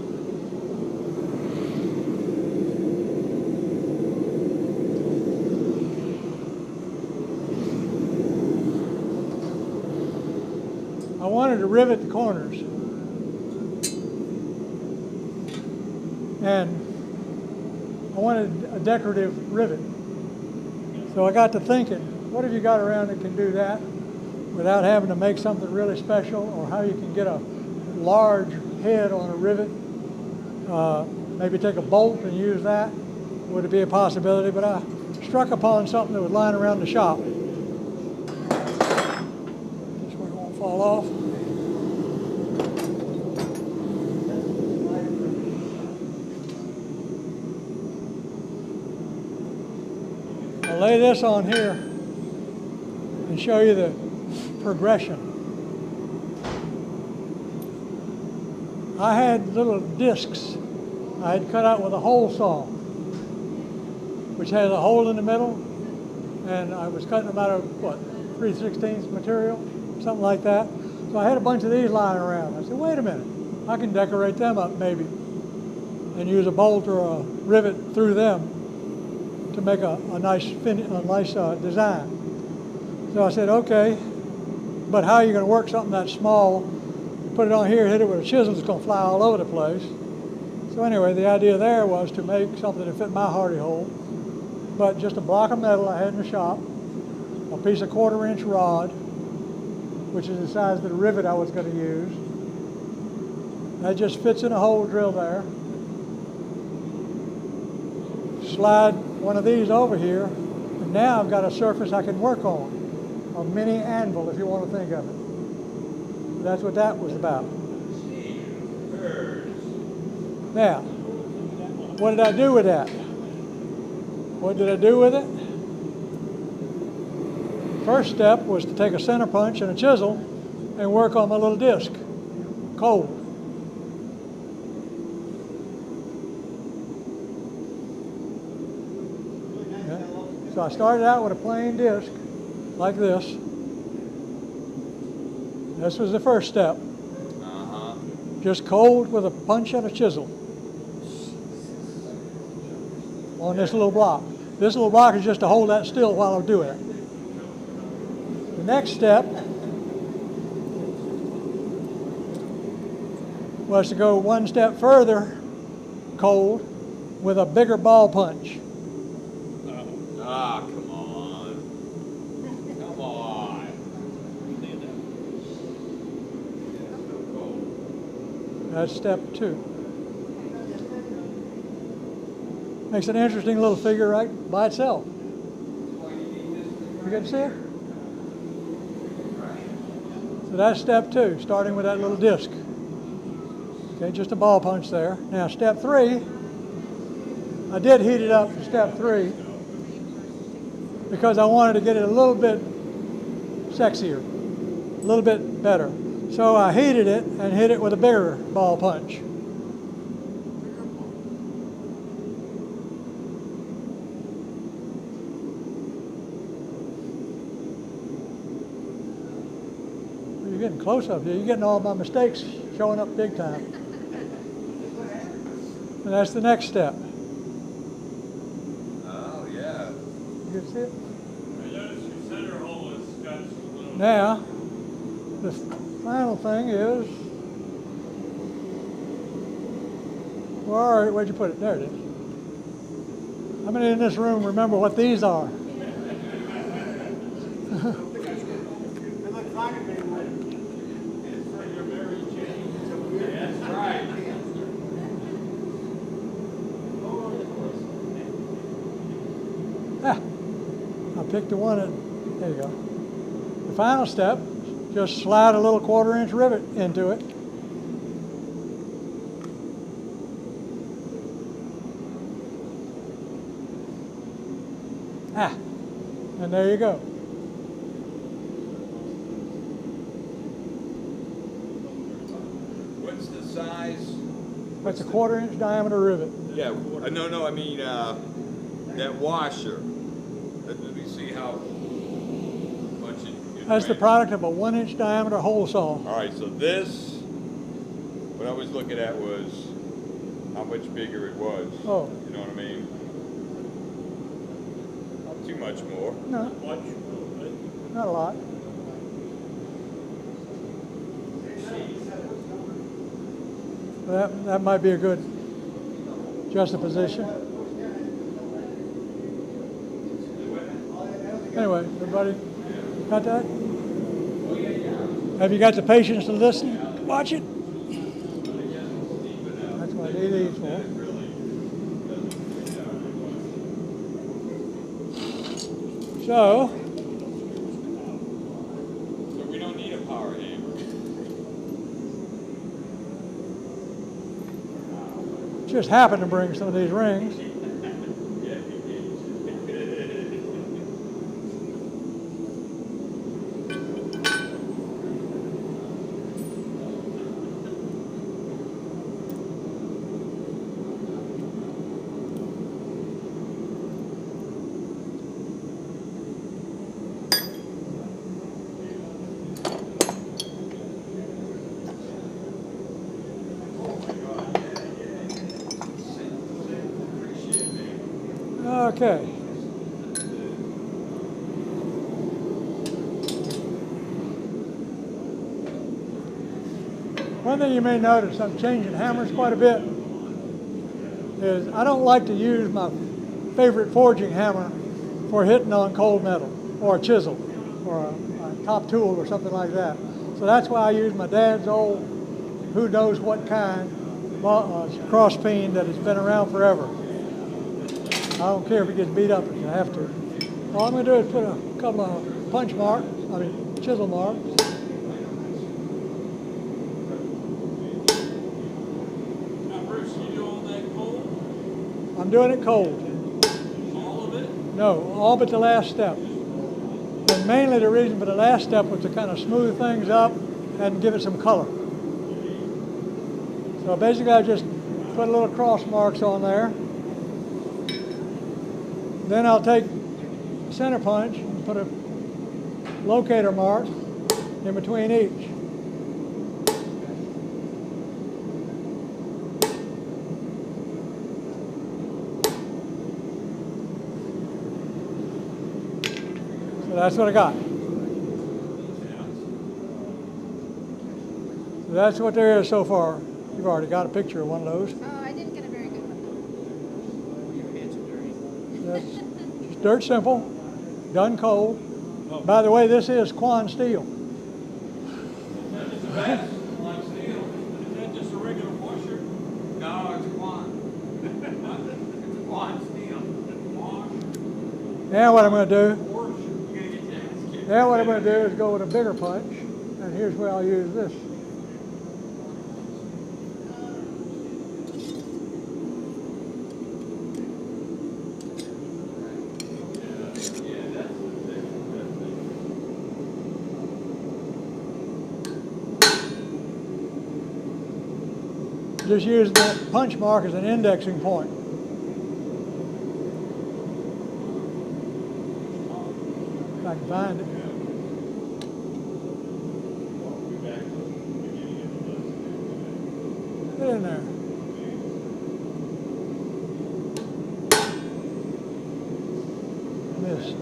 I wanted to rivet the corners. And I wanted a decorative rivet. So I got to thinking, what have you got around that can do that without having to make something really special, or how you can get a large head on a rivet? Maybe take a bolt and use that. Would it be a possibility? But I struck upon something that was lying around the shop. This one won't fall off. I'll lay this on here and show you the progression. I had little discs I had cut out with a hole saw, which had a hole in the middle, and I was cutting them out of, what, 3/16 material, something like that. So I had a bunch of these lying around. I said, wait a minute, I can decorate them up maybe and use a bolt or a rivet through them to make a nice design. So I said, okay, but how are you going to work something that small? You put it on here, hit it with a chisel, it's going to fly all over the place. So anyway, the idea there was to make something that fit my hardy hole, but just a block of metal I had in the shop, a piece of 1/4-inch rod, which is the size of the rivet I was going to use. That just fits in a hole drilled there. Slide one of these over here, and now I've got a surface I can work on, a mini anvil if you want to think of it. That's what that was about. Now, what did I do with that? What did I do with it? First step was to take a center punch and a chisel and work on my little disc, cold. So I started out with a plain disc like this. This was the first step. Just cold with a punch and a chisel on this little block. This little block is just to hold that still while I do it. The next step was to go one step further, cold, with a bigger ball punch. Ah, come on. Come on. That's step 2. Makes an interesting little figure right by itself. You can see it? So that's step 2, starting with that little disc. Okay, just a ball punch there. Now step 3, I did heat it up for step 3 because I wanted to get it a little bit sexier, a little bit better. So I heated it and hit it with a bigger ball punch. You're getting close up here. You're getting all my mistakes showing up big time. And that's the next step. Oh, yeah. You can see it? I noticed your center hole has got some little. Now, the final thing is, where'd you put it? There it is. How many in this room remember what these are? They look fine to me. That's right. Ah, I picked the one that, there you go. The final step, just slide a little 1/4-inch rivet into it. Ah, and there you go. What's the size? That's a 1/4-inch diameter rivet. Yeah, no, I mean, that washer. Let me see how much it That's the weighs. product of a 1-inch diameter hole saw. All right, so this, what I was looking at was how much bigger it was. Oh. You know what I mean? Not too much more. No, Watch a little bit. not a lot. That might be a good juxtaposition. Anyway, everybody got that? Have you got the patience to listen? Watch it. That's what I need these for. So, So we don't need a power hammer. just happened to bring some of these rings. Okay. One thing you may notice, I'm changing hammers quite a bit, is I don't like to use my favorite forging hammer for hitting on cold metal or a chisel or a top tool or something like that. So that's why I use my dad's old, who knows what kind, cross peen that has been around forever. I don't care if it gets beat up if you have to. All I'm going to do is put a couple of punch marks, chisel marks. Now, Bruce, you do all that cold? I'm doing it cold. All of it? No, all but the last step. And mainly the reason for the last step was to kind of smooth things up and give it some color. So basically I just put a little cross marks on there. Then I'll take center punch and put a locator mark in between each. So that's what I got. So that's what there is so far. You've already got a picture of one of those. Oh, I didn't get a very good one. That's just dirt simple, done cold. By the way, this is Quan steel. Like steel. Is that just a regular washer? No, it's Quan. It's Quan steel. Now what I'm going to do, You're gonna get your ass kicked. now what I'm going to do is go with a bigger punch, and here's where I'll use this. Just use that punch mark as an indexing point. If I can find it. Get in there. Missed.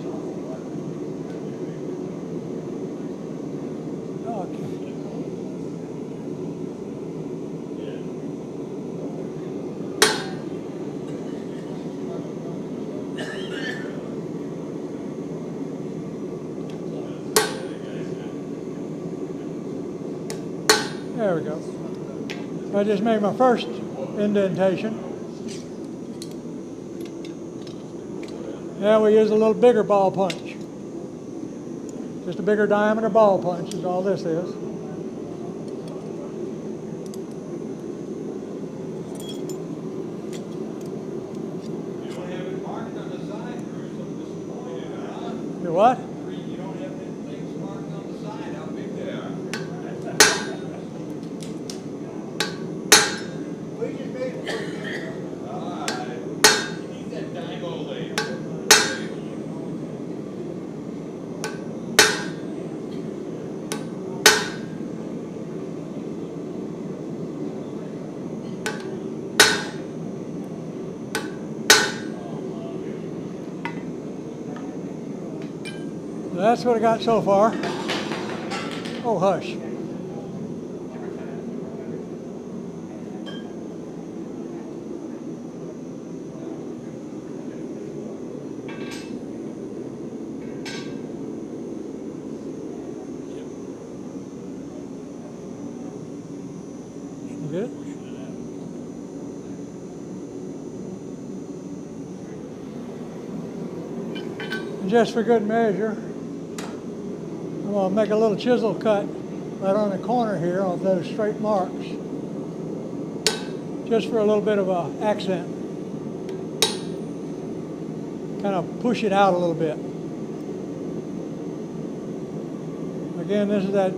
Okay. There we go. I just made my first indentation. Now we use a little bigger ball punch. Just a bigger diameter ball punch is all this is. You don't have it marked on the side, Bruce. I'm disappointed, huh? You what? You don't have things marked on the side, how big they are. We just made it for you. Alright. You need that dime old lady. That's what I got so far. Oh, hush. You get it? And just for good measure, I'm going to make a little chisel cut right on the corner here of those straight marks, just for a little bit of an accent. Kind of push it out a little bit. Again, this is that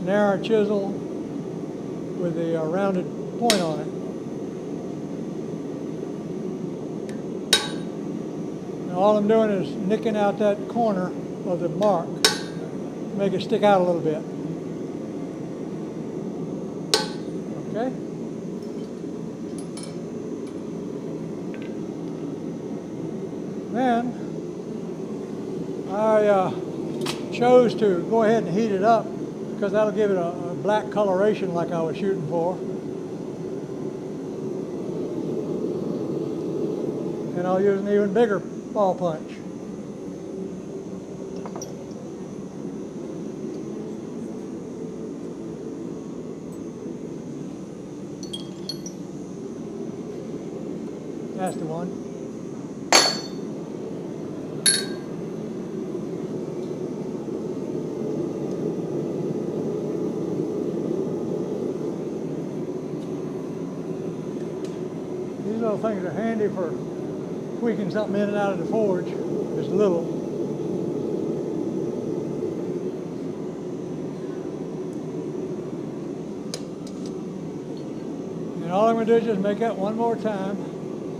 narrow chisel with the rounded point on it. And all I'm doing is nicking out that corner of the mark, make it stick out a little bit. Okay? Then I chose to go ahead and heat it up because that'll give it a black coloration like I was shooting for. And I'll use an even bigger ball punch. That's the one. These little things are handy for tweaking something in and out of the forge, just little. And all I'm going to do is just make that one more time,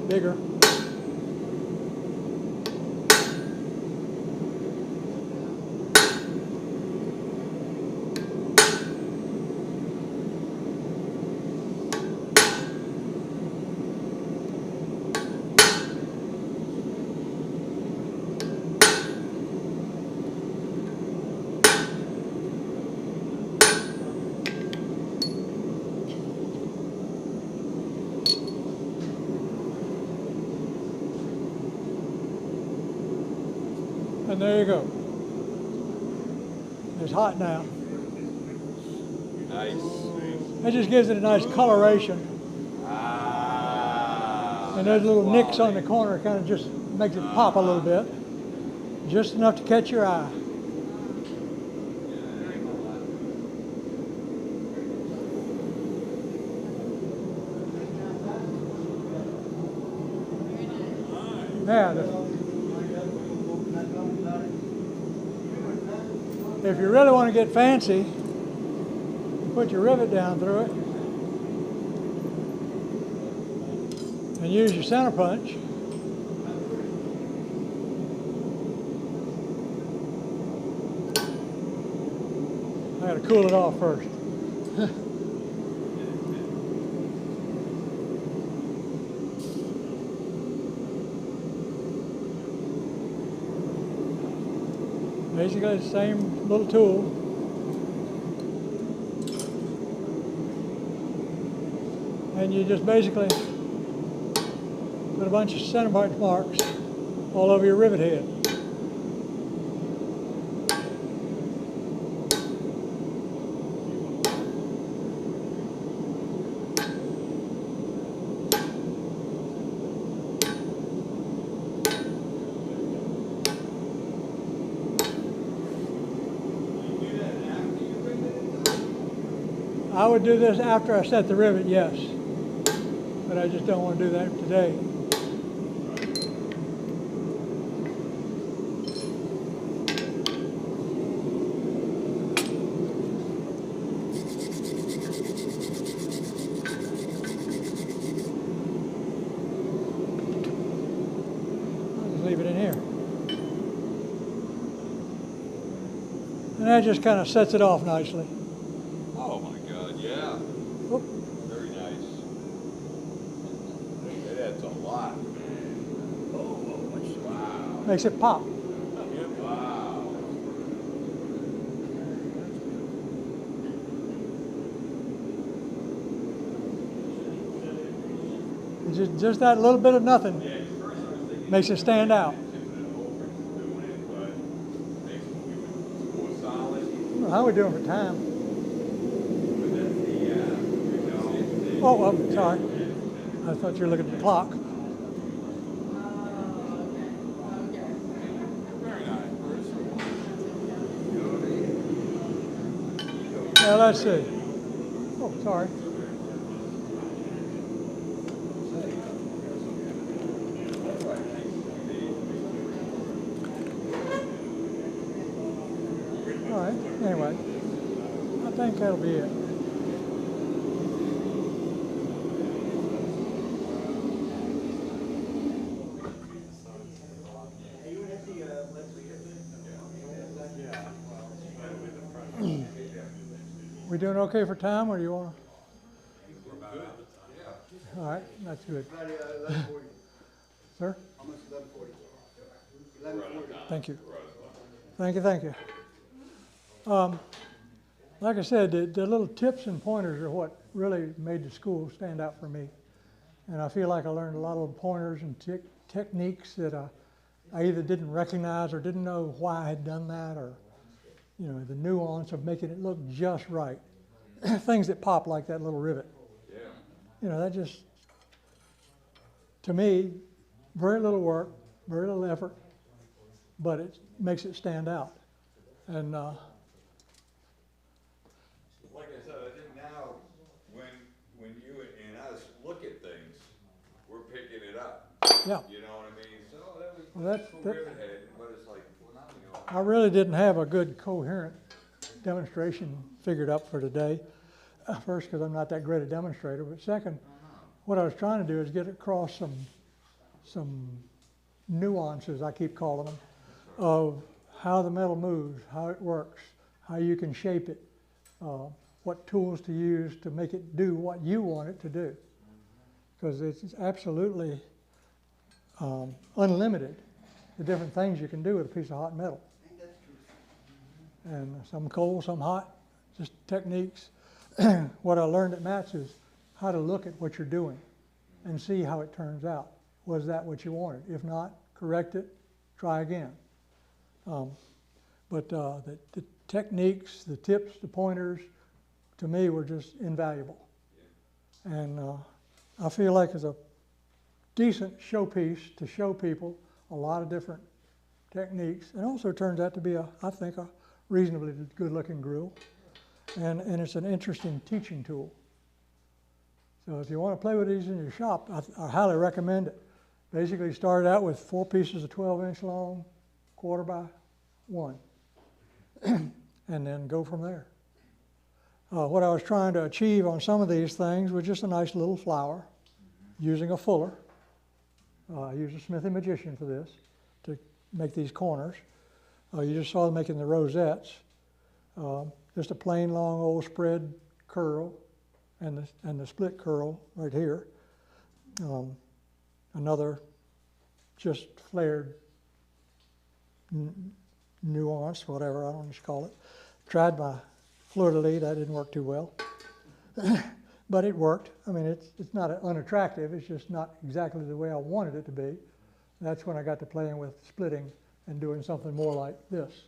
bigger. And there you go. It's hot now. Nice. That just gives it a nice coloration. And those little nicks on the corner kind of just makes it pop a little bit. Just enough to catch your eye. Now, if you really want to get fancy, put your rivet down through it and use your center punch. I got to cool it off first. Basically the same little tool. And you just basically put a bunch of center punch marks all over your rivet head. I would do this after I set the rivet, yes. But I just don't want to do that today. I'll just leave it in here. And that just kind of sets it off nicely. Oh my God, yeah. Oop. Very nice. That adds a lot. Oh, wow. Makes it pop. Wow. just that little bit of nothing Yeah, 'cause first I was thinking. makes it stand out. Tipping it over and doing it, but makes it more solid. How are we doing for time? But that's the. Oh, I'm sorry. I thought you were looking at the clock. Very nice, Bruce. Now, let's see. Oh, sorry. All right, anyway, I think that'll be it. We doing okay for time, or do you want to? All right, that's good. About 11:40, Sir, almost 11:40. 11:40. thank you. Thank you. Like I said, the little tips and pointers are what really made the school stand out for me. And I feel like I learned a lot of pointers and techniques that I either didn't recognize or didn't know why I had done that, or the nuance of making it look just right. Things that pop like that little rivet. Yeah. That just, to me, very little work, very little effort, but it makes it stand out. And Like I said, I think now, when you and us look at things, we're picking it up. yeah, You know what I mean? So that was Well, that- so that- rivethead, but it's like, I really didn't have a good coherent demonstration figured up for today. First, because I'm not that great a demonstrator, but second, what I was trying to do is get across some nuances, I keep calling them, of how the metal moves, how it works, how you can shape it, what tools to use to make it do what you want it to do. Because it's absolutely unlimited, the different things you can do with a piece of hot metal. And some cold, some hot, just techniques. What I learned at Matt's is how to look at what you're doing and see how it turns out. Was that what you wanted? If not, correct it, try again. But the techniques, the tips, the pointers, to me were just invaluable. And I feel like it's a decent showpiece to show people a lot of different techniques. And also turns out to be, I think, a reasonably good-looking grill. And it's an interesting teaching tool. So if you want to play with these in your shop, I highly recommend it. Basically start out with 4 pieces of 12-inch long, 1/4 by 1, and then go from there. What I was trying to achieve on some of these things was just a nice little flower using a fuller. I used a Smithy Magician for this to make these corners. You just saw them making the rosettes. Just a plain long old spread curl and the split curl right here. Another just flared nuance, whatever, I don't know what you call it. Tried my fleur-de-lis, that didn't work too well. But it worked. I mean, it's not unattractive, it's just not exactly the way I wanted it to be. That's when I got to playing with splitting and doing something more like this.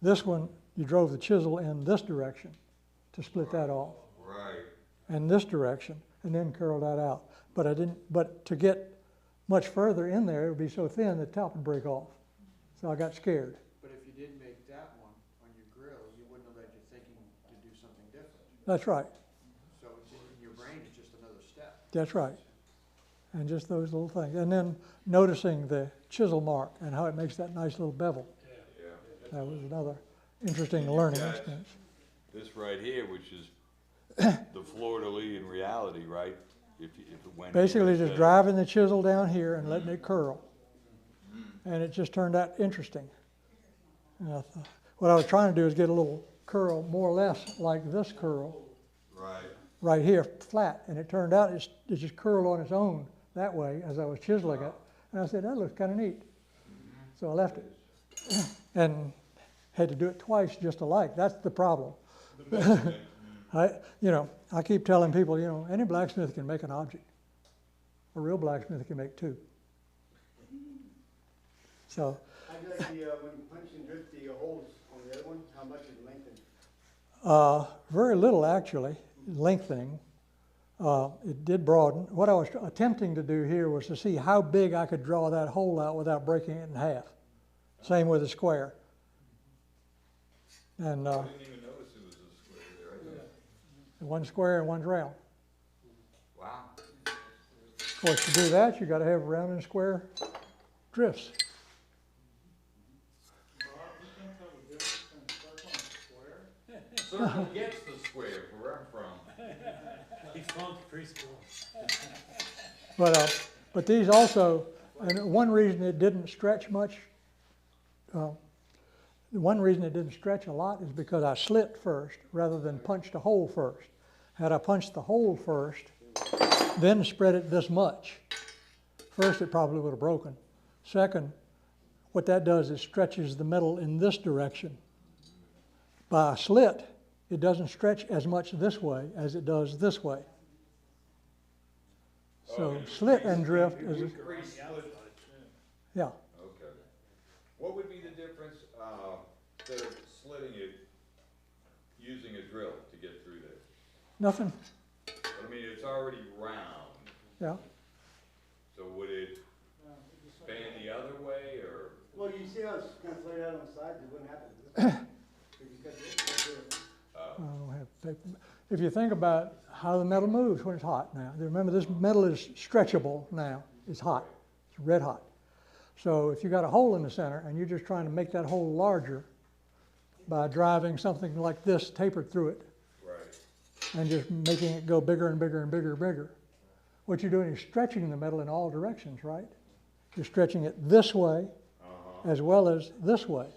This one, you drove the chisel in this direction to split that off. right. And this direction, and then curl that out. But to get much further in there, it would be so thin the top would break off. So I got scared. But if you didn't make that one on your grill, you wouldn't have led you thinking to do something different. That's right, So it's in your brain, it's just another step. that's right. And just those little things. And then noticing the chisel mark and how it makes that nice little bevel. Yeah. That was another interesting learning Yes. experience. This right here, which is the fleur-de-lis in reality, right? If it went. Basically in just driving the chisel down here and letting it curl. And it just turned out interesting. And what I was trying to do is get a little curl more or less like this curl Right. right here, flat. And it turned out it just curled on its own that way as I was chiseling it. And I said, that looks kind of neat. So I left it. And had to do it twice just alike. That's the problem. I keep telling people, any blacksmith can make an object. A real blacksmith can make 2. So, How'd you like the, when you punch and drift the holes on the other one, how much is lengthened? very little actually, lengthening. It did broaden. What I was attempting to do here was to see how big I could draw that hole out without breaking it in half. Same with the square. And I didn't even notice it was a square there. one's square and one's round. Wow. Of course, to do that, you got to have round and square drifts. Bob, you can't tell the difference between circle and square? Circle gets the square where I'm from. He flunked preschool. But these also, and one reason it didn't stretch much, one reason it didn't stretch a lot is because I slit first rather than punched a hole first. Had I punched the hole first, then spread it this much, first it probably would have broken. Second, what that does is stretches the metal in this direction. By a slit, it doesn't stretch as much this way as it does this way. So slit and drift is, Pre-split. yeah. Okay. What would be the difference, instead of slitting it, using a drill to get through there? Nothing, But I mean, it's already round, yeah. so would it bend the other way, or? Well, you see how it's kind of flared out on the sides, it wouldn't happen. If you cut this, I don't have paper. If you think about how the metal moves when it's hot now, remember this metal is stretchable now. It's hot. It's red hot. So if you got a hole in the center and you're just trying to make that hole larger by driving something like this tapered through it Right. and just making it go bigger and bigger and bigger and bigger, what you're doing is stretching the metal in all directions, right? You're stretching it this way as well as this way.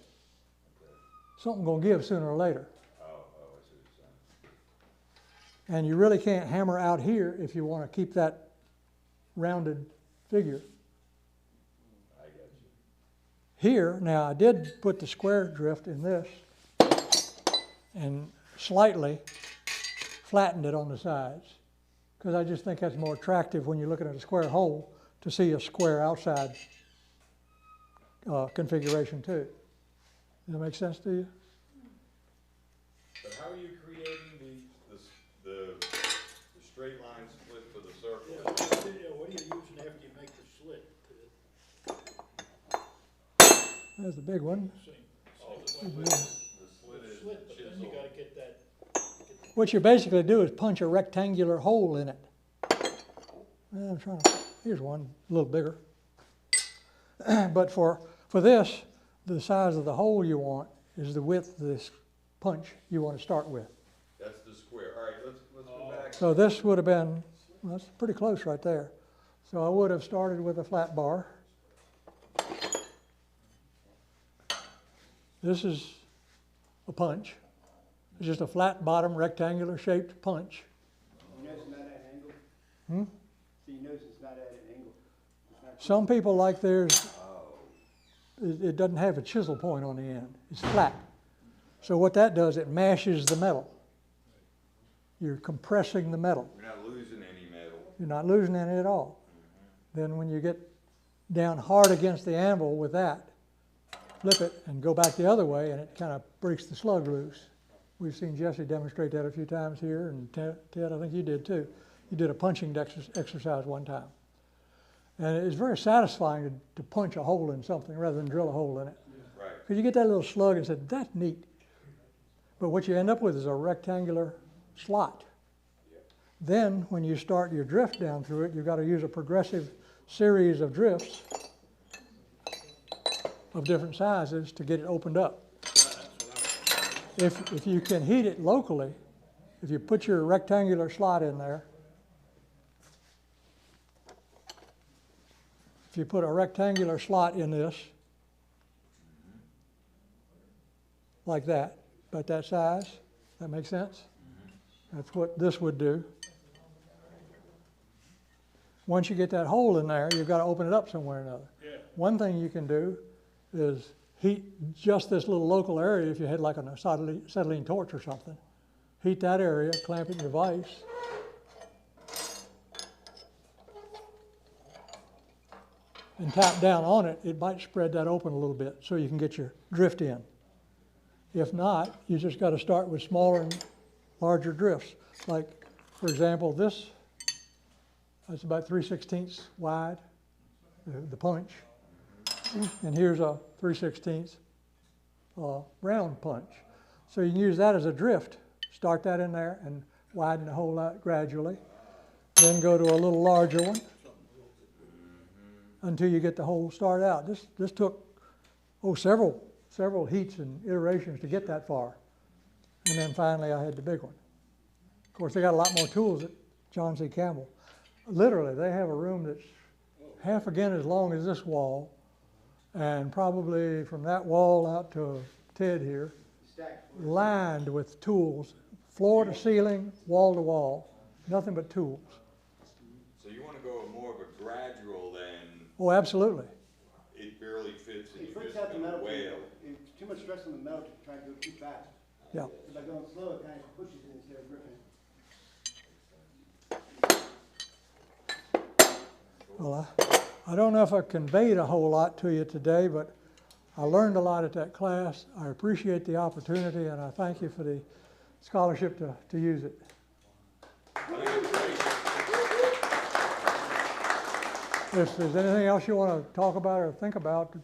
Something gonna give sooner or later. I see what you're saying. And you really can't hammer out here if you want to keep that rounded figure. I get you. Here, now I did put the square drift in this and slightly flattened it on the sides because I just think that's more attractive when you're looking at a square hole to see a square outside configuration too. Does that make sense to you? But how are you creating the straight line split for the circle? What are you using after you make the slit? There's the big one. Oh, the slit is Slit, but then you chisel. gotta get that, What you basically do is punch a rectangular hole in it. I'm trying to, here's one, a little bigger. But for this, the size of the hole you want is the width of this punch you want to start with. That's the square. All right, let's go back. So this would have been, well, that's pretty close right there. So I would have started with a flat bar. This is a punch. It's just a flat bottom rectangular shaped punch. You notice it's not at an angle? Hmm? So you notice it's not at an angle? It's not- Some people like theirs, it doesn't have a chisel point on the end. It's flat. So what that does, it mashes the metal. You're compressing the metal. We're not losing any metal. You're not losing any at all. Then when you get down hard against the anvil with that, flip it and go back the other way and it kind of breaks the slug loose. We've seen Jesse demonstrate that a few times here, and Ted, I think you did too. You did a punching exercise one time. And it's very satisfying to punch a hole in something rather than drill a hole in it. Right. Because you get that little slug and say, that's neat. But what you end up with is a rectangular slot. Then when you start your drift down through it, you've got to use a progressive series of drifts of different sizes to get it opened up. If you can heat it locally, if you put your rectangular slot in there, if you put a rectangular slot in this, like that, about that size, that makes sense? That's what this would do. Once you get that hole in there, you've got to open it up somewhere or another. Yeah. One thing you can do is heat just this little local area if you had like an acetylene torch or something. Heat that area, clamp it in your vise. and tap down on it, it might spread that open a little bit so you can get your drift in. If not, you just got to start with smaller and larger drifts. Like, for example, that's about 3/16 wide, the punch. And here's a 3/16 round punch. So you can use that as a drift. Start that in there and widen the hole out gradually. Then go to a little larger one until you get the hole started out. This took several heats and iterations to get that far. And then finally I had the big one. Of course, they got a lot more tools at John C. Campbell. Literally, they have a room that's half again as long as this wall, and probably from that wall out to Ted here, lined with tools, floor to ceiling, wall to wall, nothing but tools. So you want to go more of a gradual than Oh, absolutely. it barely fits and It you freaks just out the metal. wail. It's too much stress on the metal to try to go too fast. Yeah. If I go slow, it kind of pushes it instead of gripping it. Well, I don't know if I conveyed a whole lot to you today, but I learned a lot at that class. I appreciate the opportunity, and I thank you for the scholarship to use it. If there's anything else you want to talk about or think about,